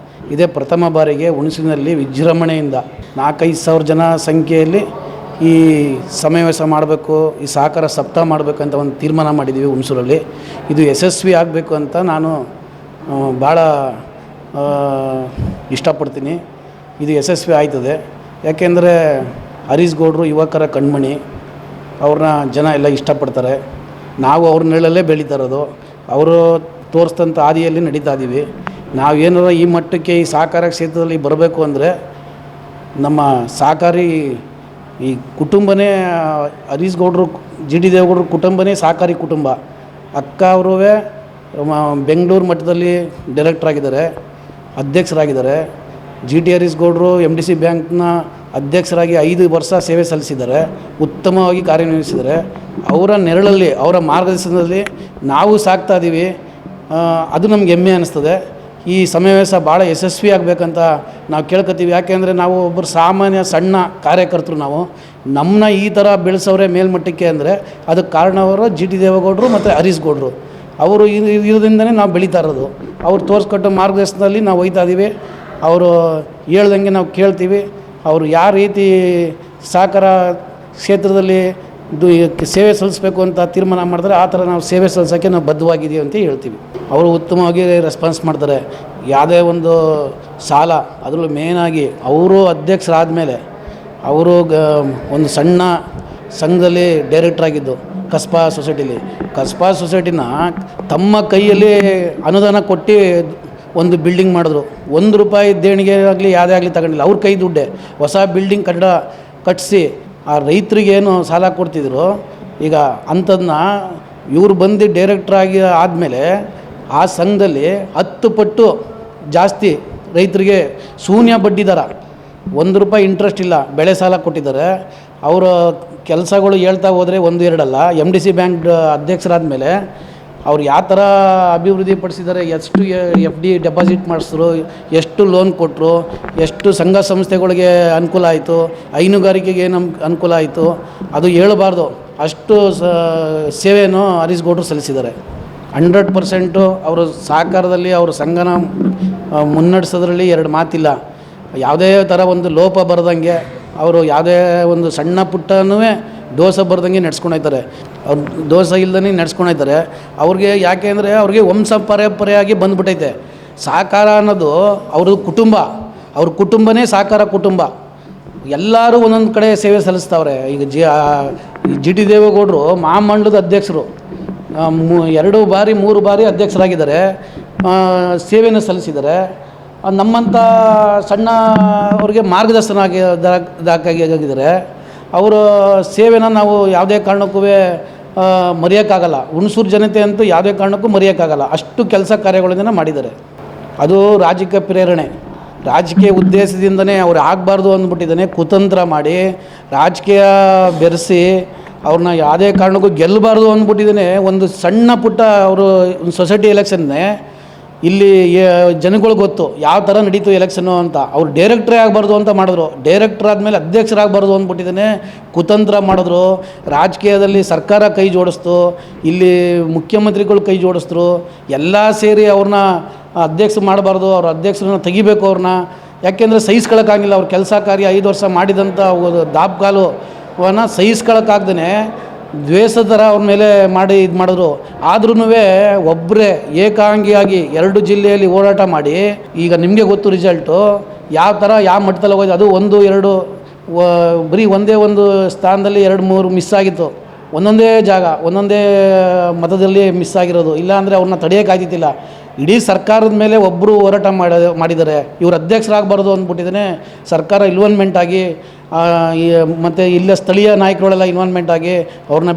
ಇದೇ ಪ್ರಥಮ ಬಾರಿಗೆ ಹುಣಸೂರಿನಲ್ಲಿ ವಿಜೃಂಭಣೆಯಿಂದ 4-5 ಸಾವಿರ ಜನ ಸಂಖ್ಯೆಯಲ್ಲಿ ಈ ಸಮಾವೇಶ ಮಾಡಬೇಕು, ಈ ಸಹಕಾರ ಸಪ್ತಾಹ ಮಾಡಬೇಕಂತ ಒಂದು ತೀರ್ಮಾನ ಮಾಡಿದ್ದೀವಿ ಹುಣಸೂರಲ್ಲಿ. ಇದು ಯಶಸ್ವಿ ಆಗಬೇಕು ಅಂತ ನಾನು ಭಾಳ ಇಷ್ಟಪಡ್ತೀನಿ. ಇದು ಯಶಸ್ವಿ ಆಯ್ತದೆ. ಯಾಕೆಂದರೆ ಹರೀಶ್ ಗೌಡ್ರು ಯುವಕರ ಕಣ್ಮಣಿ, ಅವ್ರನ್ನ ಜನ ಎಲ್ಲ ಇಷ್ಟಪಡ್ತಾರೆ. ನಾವು ಅವ್ರ ನೆರಳಲ್ಲೇ ಬೆಳೀತಾ ಇರೋದು, ಅವರು ತೋರಿಸ್ತಂಥ ಹಾದಿಯಲ್ಲಿ ನಡೀತಾ ಇದ್ದೀವಿ. ನಾವೇನಾರ ಈ ಮಟ್ಟಕ್ಕೆ ಈ ಸಹಕಾರ ಕ್ಷೇತ್ರದಲ್ಲಿ ಬರಬೇಕು ಅಂದರೆ ನಮ್ಮ ಸಹಕಾರಿ ಈ ಕುಟುಂಬನೇ, ಹರೀಶ್ ಗೌಡ್ರು GT ದೇವೇಗೌಡರು ಕುಟುಂಬನೇ ಸಹಕಾರಿ ಕುಟುಂಬ. ಅಕ್ಕ ಅವರು ಬೆಂಗಳೂರು ಮಟ್ಟದಲ್ಲಿ ಡೈರೆಕ್ಟರ್ ಆಗಿದ್ದಾರೆ, ಅಧ್ಯಕ್ಷರಾಗಿದ್ದಾರೆ. GT ಹರೀಶ್ ಗೌಡ್ರು MDC ಬ್ಯಾಂಕ್ನ ಅಧ್ಯಕ್ಷರಾಗಿ 5 ವರ್ಷ ಸೇವೆ ಸಲ್ಲಿಸಿದ್ದಾರೆ, ಉತ್ತಮವಾಗಿ ಕಾರ್ಯನಿರ್ವಹಿಸಿದ್ದಾರೆ. ಅವರ ನೆರಳಲ್ಲಿ, ಅವರ ಮಾರ್ಗದರ್ಶನದಲ್ಲಿ ನಾವು ಸಾಕ್ತಾ ಇದ್ದೀವಿ. ಅದು ನಮ್ಗೆ ಹೆಮ್ಮೆ ಅನ್ನಿಸ್ತದೆ. ಈ ಸಮಾವೇಶ ಭಾಳ ಯಶಸ್ವಿ ಆಗಬೇಕಂತ ನಾವು ಕೇಳ್ಕೊತೀವಿ. ಯಾಕೆಂದರೆ ನಾವು ಒಬ್ಬರು ಸಾಮಾನ್ಯ ಸಣ್ಣ ಕಾರ್ಯಕರ್ತರು. ನಮ್ಮನ್ನ ಈ ಥರ ಬೆಳೆಸೋರೆ ಮೇಲ್ಮಟ್ಟಕ್ಕೆ ಅಂದರೆ ಅದಕ್ಕೆ ಕಾರಣವರು GT ದೇವೇಗೌಡರು ಮತ್ತು ಹರೀಶ್ ಗೌಡ್ರು. ಅವರು ಇರೋದ್ರಿಂದನೇ ನಾವು ಬೆಳೀತಾ ಇರೋದು. ಅವ್ರು ತೋರಿಸ್ಕೊಟ್ಟ ಮಾರ್ಗದರ್ಶನದಲ್ಲಿ ನಾವು ಹೋಗ್ತಾ ಇದ್ದೀವಿ. ಅವರು ಹೇಳ್ದಂಗೆ ನಾವು ಕೇಳ್ತೀವಿ. ಅವರು ಯಾವ ರೀತಿ ಸಹಕಾರ ಕ್ಷೇತ್ರದಲ್ಲಿ ಸೇವೆ ಸಲ್ಲಿಸಬೇಕು ಅಂತ ತೀರ್ಮಾನ ಮಾಡಿದ್ರೆ ಆ ಥರ ನಾವು ಸೇವೆ ಸಲ್ಲಿಸೋಕ್ಕೆ ನಾವು ಬದ್ಧವಾಗಿದ್ದೀವಿ ಅಂತ ಹೇಳ್ತೀವಿ. ಅವರು ಉತ್ತಮವಾಗಿ ರೆಸ್ಪಾನ್ಸ್ ಮಾಡ್ತಾರೆ. ಯಾವುದೇ ಒಂದು ಸಾಲ, ಅದರಲ್ಲೂ ಮೇಯ್ನಾಗಿ ಅವರು ಅಧ್ಯಕ್ಷರಾದ ಮೇಲೆ ಅವರು ಒಂದು ಸಣ್ಣ ಸಂಘದಲ್ಲಿ ಡೈರೆಕ್ಟರ್ ಆಗಿದ್ದು ಕಸ್ಬಾ ಸೊಸೈಟಿಲಿ. ಕಸ್ಬಾ ಸೊಸೈಟಿನ ತಮ್ಮ ಕೈಯಲ್ಲಿ ಅನುದಾನ ಕೊಟ್ಟು ಒಂದು ಬಿಲ್ಡಿಂಗ್ ಮಾಡಿದ್ರು. 1 ರೂಪಾಯಿ ದೇಣಿಗೆ ಆಗಲಿ ಯಾವುದೇ ಆಗಲಿ ತಗೊಂಡಿಲ್ಲ, ಅವ್ರ ಕೈ ದುಡ್ಡೇ. ಹೊಸ ಬಿಲ್ಡಿಂಗ್ ಕಟ್ಟಿಸಿ ಆ ರೈತರಿಗೇನು ಸಾಲ ಕೊಡ್ತಿದ್ರು, ಈಗ ಅಂಥದನ್ನ ಇವ್ರು ಬಂದು ಡೈರೆಕ್ಟ್ರಾಗಿ ಆದಮೇಲೆ ಆ ಸಂಘದಲ್ಲಿ 10 ಪಟ್ಟು ಜಾಸ್ತಿ ರೈತರಿಗೆ ಶೂನ್ಯ ಬಡ್ಡಿ ದರ, 1 ರೂಪಾಯಿ ಇಂಟ್ರೆಸ್ಟ್ ಇಲ್ಲ, ಬೆಳೆ ಸಾಲ ಕೊಟ್ಟಿದ್ದಾರೆ. ಅವರ ಕೆಲಸಗಳು ಹೇಳ್ತಾ ಹೋದರೆ 1-2 ಅಲ್ಲ. MDC ಬ್ಯಾಂಕ್ ಅಧ್ಯಕ್ಷರಾದ ಮೇಲೆ ಅವ್ರು ಯಾವ ಥರ ಅಭಿವೃದ್ಧಿ ಪಡಿಸಿದ್ದಾರೆ, ಎಷ್ಟು FD ಡೆಪಾಸಿಟ್ ಮಾಡಿಸಿದ್ರು, ಎಷ್ಟು ಲೋನ್ ಕೊಟ್ಟರು, ಎಷ್ಟು ಸಂಘ ಸಂಸ್ಥೆಗಳಿಗೆ ಅನುಕೂಲ ಆಯಿತು, ಹೈನುಗಾರಿಕೆಗೆ ಏನು ಅನುಕೂಲ ಆಯಿತು, ಅದು ಹೇಳಬಾರ್ದು. ಅಷ್ಟು ಸೇವೆಯನ್ನು ಹರೀಶ್ ಗೌಡ್ರು ಸಲ್ಲಿಸಿದ್ದಾರೆ. 100% ಅವರು ಸಹಕಾರದಲ್ಲಿ ಅವರು ಸಂಘನ ಮುನ್ನಡೆಸೋದ್ರಲ್ಲಿ ಎರಡು ಮಾತಿಲ್ಲ. ಯಾವುದೇ ಥರ ಒಂದು ಲೋಪ ಬರದಂಗೆ ಅವರು ಯಾವುದೇ ಒಂದು ಸಣ್ಣ ಪುಟ್ಟನೂ ದೋಷ ಬರ್ದಂಗೆ ನಡ್ಸ್ಕೊಂಡೋಗ್ತಾರೆ. ಅವ್ರು ದೋಷ ಇಲ್ದೇ ನಡ್ಸ್ಕೊಂಡೋಗ್ತಾರೆ. ಅವ್ರಿಗೆ ಯಾಕೆ ಅಂದರೆ ಅವ್ರಿಗೆ ವಂಶ ಪರಂಪರೆಯಾಗಿ ಬಂದ್ಬಿಟ್ಟೈತೆ. ಸಹಕಾರ ಅನ್ನೋದು ಅವ್ರದ್ದು ಕುಟುಂಬ, ಅವ್ರ ಕುಟುಂಬನೇ ಸಹಕಾರ ಕುಟುಂಬ. ಎಲ್ಲರೂ ಒಂದೊಂದು ಕಡೆ ಸೇವೆ ಸಲ್ಲಿಸ್ತಾವ್ರೆ. ಈಗ GT ದೇವೇಗೌಡರು ಮಹಾಮಂಡಲದ ಅಧ್ಯಕ್ಷರು, 2 ಬಾರಿ 3 ಬಾರಿ ಅಧ್ಯಕ್ಷರಾಗಿದ್ದಾರೆ, ಸೇವೆಯನ್ನು ಸಲ್ಲಿಸಿದ್ದಾರೆ. ನಮ್ಮಂಥ ಸಣ್ಣ ಅವ್ರಿಗೆ ಮಾರ್ಗದರ್ಶನದಾಗಿದ್ದಾರೆ. ಅವರ ಸೇವೆನ ನಾವು ಯಾವುದೇ ಕಾರಣಕ್ಕೂ ಮರೆಯೋಕ್ಕಾಗಲ್ಲ. ಹುಣಸೂರು ಜನತೆ ಅಂತೂ ಯಾವುದೇ ಕಾರಣಕ್ಕೂ ಮರೆಯೋಕ್ಕಾಗಲ್ಲ. ಅಷ್ಟು ಕೆಲಸ ಕಾರ್ಯಗಳನ್ನು ಮಾಡಿದ್ದಾರೆ. ಅದು ರಾಜಕೀಯ ಪ್ರೇರಣೆ, ರಾಜಕೀಯ ಉದ್ದೇಶದಿಂದನೇ ಅವ್ರು ಆಗಬಾರ್ದು ಅಂದ್ಬಿಟ್ಟಿದ್ದಾನೆ. ಕುತಂತ್ರ ಮಾಡಿ ರಾಜಕೀಯ ಬೆರೆಸಿ ಅವ್ರನ್ನ ಯಾವುದೇ ಕಾರಣಕ್ಕೂ ಗೆಲ್ಲಬಾರ್ದು ಅಂದ್ಬಿಟ್ಟಿದ್ದಾನೆ. ಒಂದು ಸಣ್ಣ ಪುಟ್ಟ ಅವರು ಸೊಸೈಟಿ ಎಲೆಕ್ಷನ್ನೇ ಇಲ್ಲಿ ಜನಗಳಿಗೆ ಗೊತ್ತು ಯಾವ ಥರ ನಡೀತು ಎಲೆಕ್ಷನ್ನು ಅಂತ. ಅವ್ರು ಡೈರೆಕ್ಟ್ರೇ ಆಗಬಾರ್ದು ಅಂತ ಮಾಡಿದ್ರು. ಡೈರೆಕ್ಟ್ರ್ ಆದಮೇಲೆ ಅಧ್ಯಕ್ಷರಾಗಬಾರ್ದು ಅಂದ್ಬಿಟ್ಟಿದ್ದಾನೆ. ಕುತಂತ್ರ ಮಾಡಿದ್ರು. ರಾಜಕೀಯದಲ್ಲಿ ಸರ್ಕಾರ ಕೈ ಜೋಡಿಸ್ತು, ಇಲ್ಲಿ ಮುಖ್ಯಮಂತ್ರಿಗಳು ಕೈ ಜೋಡಿಸಿದ್ರು. ಎಲ್ಲ ಸೇರಿ ಅವ್ರನ್ನ ಅಧ್ಯಕ್ಷ ಮಾಡಬಾರ್ದು, ಅವ್ರ ಅಧ್ಯಕ್ಷರನ್ನ ತೆಗಿಬೇಕು ಅವ್ರನ್ನ. ಯಾಕೆಂದರೆ ಸಹಿಸ್ಕೊಳಕ್ಕಾಗಿಲ್ಲ. ಅವ್ರ ಕೆಲಸ ಕಾರ್ಯ 5 ವರ್ಷ ಮಾಡಿದಂಥ ದಾಬ್ಕಾಲುವನ್ನು ಸಹಿಸ್ಕೊಳಕ್ಕಾಗ್ದೇ ದ್ವೇಷದ ಥರ ಅವ್ರ ಮೇಲೆ ಮಾಡಿ ಇದು ಮಾಡಿದ್ರು. ಆದ್ರೂ ಒಬ್ಬರೇ ಏಕಾಂಗಿಯಾಗಿ 2 ಜಿಲ್ಲೆಯಲ್ಲಿ ಹೋರಾಟ ಮಾಡಿ ಈಗ ನಿಮಗೆ ಗೊತ್ತು ರಿಸಲ್ಟು ಯಾವ ಥರ ಯಾವ ಮಟ್ಟದಲ್ಲಿ ಹೋಗಿದೆ. ಅದು 1-2 ಬರೀ ಒಂದೇ ಒಂದು ಸ್ಥಾನದಲ್ಲಿ 2-3 ಮಿಸ್ ಆಗಿತ್ತು. ಒಂದೊಂದೇ ಜಾಗ ಒಂದೊಂದೇ ಮತದಲ್ಲಿ ಮಿಸ್ ಆಗಿರೋದು. ಇಲ್ಲಾಂದರೆ ಅವ್ರನ್ನ ತಡೆಯೋಕ್ಕಾಗ್ತಿಲ್ಲ. ಇಡೀ ಸರ್ಕಾರದ ಮೇಲೆ ಒಬ್ಬರು ಹೋರಾಟ ಮಾಡಿದ್ದಾರೆ. ಇವರು ಅಧ್ಯಕ್ಷರಾಗಬಾರ್ದು ಅಂದ್ಬಿಟ್ಟಿದ್ದಾನೆ. ಸರ್ಕಾರ ಇನ್ವಾಲ್ವ್ಮೆಂಟ್ ಆಗಿ ಮತ್ತು ಇಲ್ಲ ಸ್ಥಳೀಯ ನಾಯಕರುಗಳೆಲ್ಲ ಇನ್ವಾಲ್ವ್ಮೆಂಟ್ ಆಗಿ ಅವ್ರನ್ನ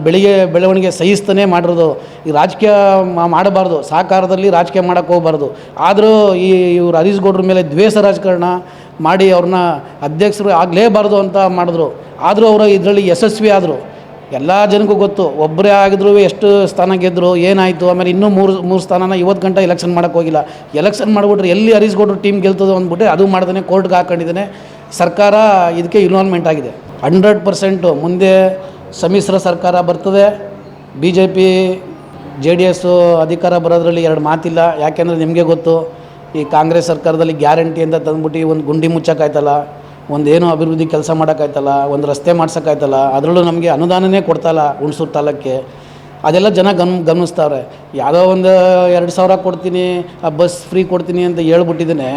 ಬೆಳವಣಿಗೆ ಸಹಿಸ್ತಾನೆ ಮಾಡಿರೋದು. ಈ ರಾಜಕೀಯ ಮಾಡಬಾರ್ದು, ಸಹಕಾರದಲ್ಲಿ ರಾಜಕೀಯ ಮಾಡೋಕ್ಕೆ ಹೋಗಬಾರ್ದು. ಆದರೂ ಇವರು ಹರೀಶ್ ಗೌಡ್ರ ಮೇಲೆ ದ್ವೇಷ ರಾಜಕಾರಣ ಮಾಡಿ ಅವ್ರನ್ನ ಅಧ್ಯಕ್ಷರು ಆಗಲೇಬಾರ್ದು ಅಂತ ಮಾಡಿದ್ರು. ಆದರೂ ಅವರು ಇದರಲ್ಲಿ ಯಶಸ್ವಿ ಆದರು. ಎಲ್ಲ ಜನಕ್ಕೂ ಗೊತ್ತು. ಒಬ್ಬರೇ ಆಗಿದ್ರು ಎಷ್ಟು ಸ್ಥಾನ ಗೆದ್ದರು, ಏನಾಯಿತು. ಆಮೇಲೆ ಇನ್ನೂ ಮೂರು ಸ್ಥಾನನ ಇವತ್ತು ಗಂಟೆ ಎಲೆಕ್ಷನ್ ಮಾಡೋಕ್ಕೆ ಹೋಗಿಲ್ಲ. ಎಲೆಕ್ಷನ್ ಮಾಡಿಬಿಟ್ರೆ ಎಲ್ಲಿ ಹರೀಶ್ ಗೌಡ್ರು ಟೀಮ್ ಗೆಲ್ತದೋ ಅಂದ್ಬಿಟ್ಟು ಅದು ಮಾಡ್ದೇ ಕೋರ್ಟ್ಗೆ ಹಾಕೊಂಡಿದ್ದಾನೆ. ಸರ್ಕಾರ ಇದಕ್ಕೆ ಇನ್ವಾಲ್ವ್ಮೆಂಟ್ ಆಗಿದೆ 100%. ಮುಂದೆ ಸಮ್ಮಿಶ್ರ ಸರ್ಕಾರ ಬರ್ತದೆ. BJP JDS ಅಧಿಕಾರ ಬರೋದ್ರಲ್ಲಿ ಎರಡು ಮಾತಿಲ್ಲ. ಯಾಕೆಂದರೆ ನಿಮಗೆ ಗೊತ್ತು, ಈ ಕಾಂಗ್ರೆಸ್ ಸರ್ಕಾರದಲ್ಲಿ ಗ್ಯಾರಂಟಿ ಅಂತ ತಂದ್ಬಿಟ್ಟು ಒಂದು ಗುಂಡಿ ಮುಚ್ಚೋಕ್ಕಾಯ್ತಲ್ಲ, ಒಂದೇನೋ ಅಭಿವೃದ್ಧಿ ಕೆಲಸ ಮಾಡೋಕ್ಕಾಯ್ತಲ್ಲ, ಒಂದು ರಸ್ತೆ ಮಾಡ್ಸೋಕ್ಕಾಯ್ತಲ್ಲ. ಅದರಲ್ಲೂ ನಮಗೆ ಅನುದಾನನೇ ಕೊಡ್ತಾಯಿಲ್ಲ ಹುಣಸೂರು ತಾಲೂಕಿಗೆ. ಅದೆಲ್ಲ ಜನ ಗಮನಿಸ್ತಾವ್ರೆ. ಯಾವುದೋ ಒಂದು 2,000 ಕೊಡ್ತೀನಿ, ಬಸ್ ಫ್ರೀ ಕೊಡ್ತೀನಿ ಅಂತ ಹೇಳ್ಬಿಟ್ಟಿದ್ದೇನೆ.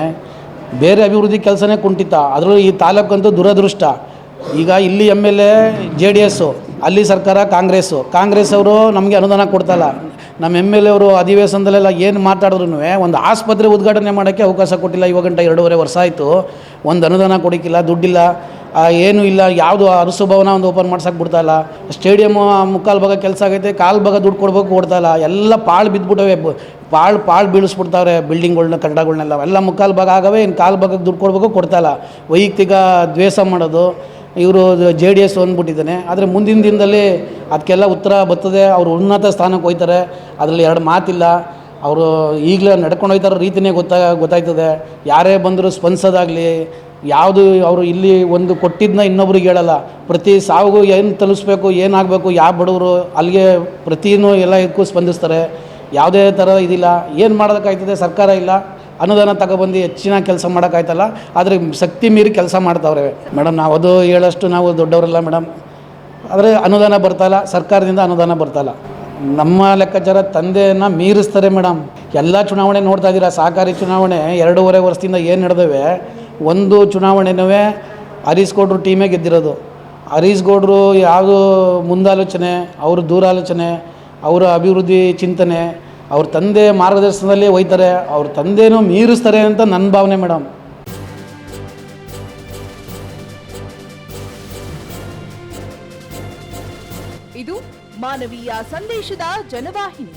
ಬೇರೆ ಅಭಿವೃದ್ಧಿ ಕೆಲಸನೇ ಕುಂಠಿತ. ಅದರಲ್ಲೂ ಈ ತಾಲೂಕಂತೂ ದುರದೃಷ್ಟ. ಈಗ ಇಲ್ಲಿ MLA JDS, ಅಲ್ಲಿ ಸರ್ಕಾರ ಕಾಂಗ್ರೆಸ್ ಅವರು ನಮಗೆ ಅನುದಾನ ಕೊಡ್ತಾಯಿಲ್ಲ. ನಮ್ಮ MLA ಅವರು ಅಧಿವೇಶನದಲ್ಲೆಲ್ಲ ಏನು ಮಾತಾಡಿದ್ರು ಒಂದು ಆಸ್ಪತ್ರೆ ಉದ್ಘಾಟನೆ ಮಾಡೋಕ್ಕೆ ಅವಕಾಶ ಕೊಟ್ಟಿಲ್ಲ. ಇವಾಗ ಗಂಟ 2.5 ವರ್ಷ ಆಯಿತು. ಒಂದು ಅನುದಾನ ಕೊಡೋಕ್ಕಿಲ್ಲ, ದುಡ್ಡಿಲ್ಲ, ಏನೂ ಇಲ್ಲ. ಯಾವುದು ಅರಸು ಭವನ ಒಂದು ಓಪನ್ ಮಾಡ್ಸೋಕೆ ಬಿಡ್ತಾಯಿಲ್ಲ. ಸ್ಟೇಡಿಯಮ್ಮು 3/4 ಭಾಗ ಕೆಲಸ ಆಗೈತೆ, 1/4 ಭಾಗ ದುಡ್ಡು ಕೊಡ್ಬೇಕು, ಕೊಡ್ತಾಯಿಲ್ಲ. ಎಲ್ಲ ಪಾಳು ಬಿದ್ದುಬಿಟ್ಟವೆ, ಪಾಳು ಬೀಳಿಸ್ಬಿಡ್ತಾವ್ರೆ ಬಿಲ್ಡಿಂಗ್ಗಳ್ನ, ಕಟ್ಟಡಗಳ್ನೆಲ್ಲ. ಎಲ್ಲ 3/4 ಭಾಗ ಆಗವೆ, ಇನ್ನು 1/4 ಭಾಗಕ್ಕೆ ದುಡ್ಡು ಕೊಡಬೇಕು, ಕೊಡ್ತಾಯಿಲ್ಲ. ವೈಯಕ್ತಿಕ ದ್ವೇಷ ಮಾಡೋದು. ಇವರು JDS ಅಂದ್ಬಿಟ್ಟಿದ್ದಾನೆ. ಆದರೆ ಮುಂದಿನ ದಿನದಲ್ಲಿ ಅದಕ್ಕೆಲ್ಲ ಉತ್ತರ ಬರ್ತದೆ. ಅವರು ಉನ್ನತ ಸ್ಥಾನಕ್ಕೆ ಹೋಗ್ತಾರೆ, ಅದರಲ್ಲಿ ಎರಡು ಮಾತಿಲ್ಲ. ಅವರು ಈಗಲೇ ನಡ್ಕೊಂಡು ಹೋಗ್ತಾರೋ ರೀತಿಯೇ ಗೊತ್ತಾಯ್ತದೆ. ಯಾರೇ ಬಂದರೂ ಸ್ಪಂದಿಸೋದಾಗಲಿ ಯಾವುದು ಅವರು ಇಲ್ಲಿ ಒಂದು ಕೊಟ್ಟಿದ್ದನ್ನ ಇನ್ನೊಬ್ರಿಗೆ ಹೇಳಲ್ಲ. ಪ್ರತಿ ಸಾವಿಗೂ ಏನು ತಲುಪಿಸ್ಬೇಕು, ಏನಾಗಬೇಕು, ಯಾವ ಬಡವರು ಅಲ್ಲಿಗೆ ಪ್ರತಿಯೂ ಎಲ್ಲ ಇದಕ್ಕೂ ಸ್ಪಂದಿಸ್ತಾರೆ. ಯಾವುದೇ ಥರ ಇದಿಲ್ಲ. ಏನು ಮಾಡೋದಕ್ಕಾಯ್ತದೆ, ಸರ್ಕಾರ ಇಲ್ಲ, ಅನುದಾನ ತಗೊಬಂದು ಹೆಚ್ಚಿನ ಕೆಲಸ ಮಾಡೋಕ್ಕಾಯ್ತಲ್ಲ. ಆದರೆ ಶಕ್ತಿ ಮೀರಿ ಕೆಲಸ ಮಾಡ್ತಾವ್ರೆ ಮೇಡಮ್. ನಾವು ಅದು ಹೇಳೋಷ್ಟು ನಾವು ದೊಡ್ಡವರಲ್ಲ ಮೇಡಮ್. ಆದರೆ ಅನುದಾನ ಬರ್ತಾಯಿಲ್ಲ, ಸರ್ಕಾರದಿಂದ ಅನುದಾನ ಬರ್ತಾಯಿಲ್ಲ. ನಮ್ಮ ಲೆಕ್ಕಾಚಾರ ತಂದೆಯನ್ನು ಮೀರಿಸ್ತಾರೆ ಮೇಡಮ್. ಎಲ್ಲ ಚುನಾವಣೆ ನೋಡ್ತಾ ಇದ್ದೀರಾ. ಸಹಕಾರಿ ಚುನಾವಣೆ 2.5 ವರ್ಷದಿಂದ ಏನು ನಡೆದವೆ, ಒಂದು ಚುನಾವಣೆನೂ ಹರೀಶ್ ಗೌಡ್ರು ಟೀಮೇ ಗೆದ್ದಿರೋದು. ಹರೀಶ್ ಗೌಡ್ರು ಯಾವುದು ಮುಂದಾಲೋಚನೆ, ಅವ್ರ ದೂರಾಲೋಚನೆ, ಅವರ ಅಭಿವೃದ್ಧಿ ಚಿಂತನೆ, ಅವ್ರ ತಂದೆ ಮಾರ್ಗದರ್ಶನದಲ್ಲಿ ಹೋಯ್ತಾರೆ. ಅವ್ರ ತಂದೆನೂ ಮೀರಿಸ್ತಾರೆ ಅಂತ ನನ್ನ ಭಾವನೆ ಮೇಡಮ್. ಇದು ಮಾನವೀಯ ಸಂದೇಶದ ಜನವಾಹಿನಿ.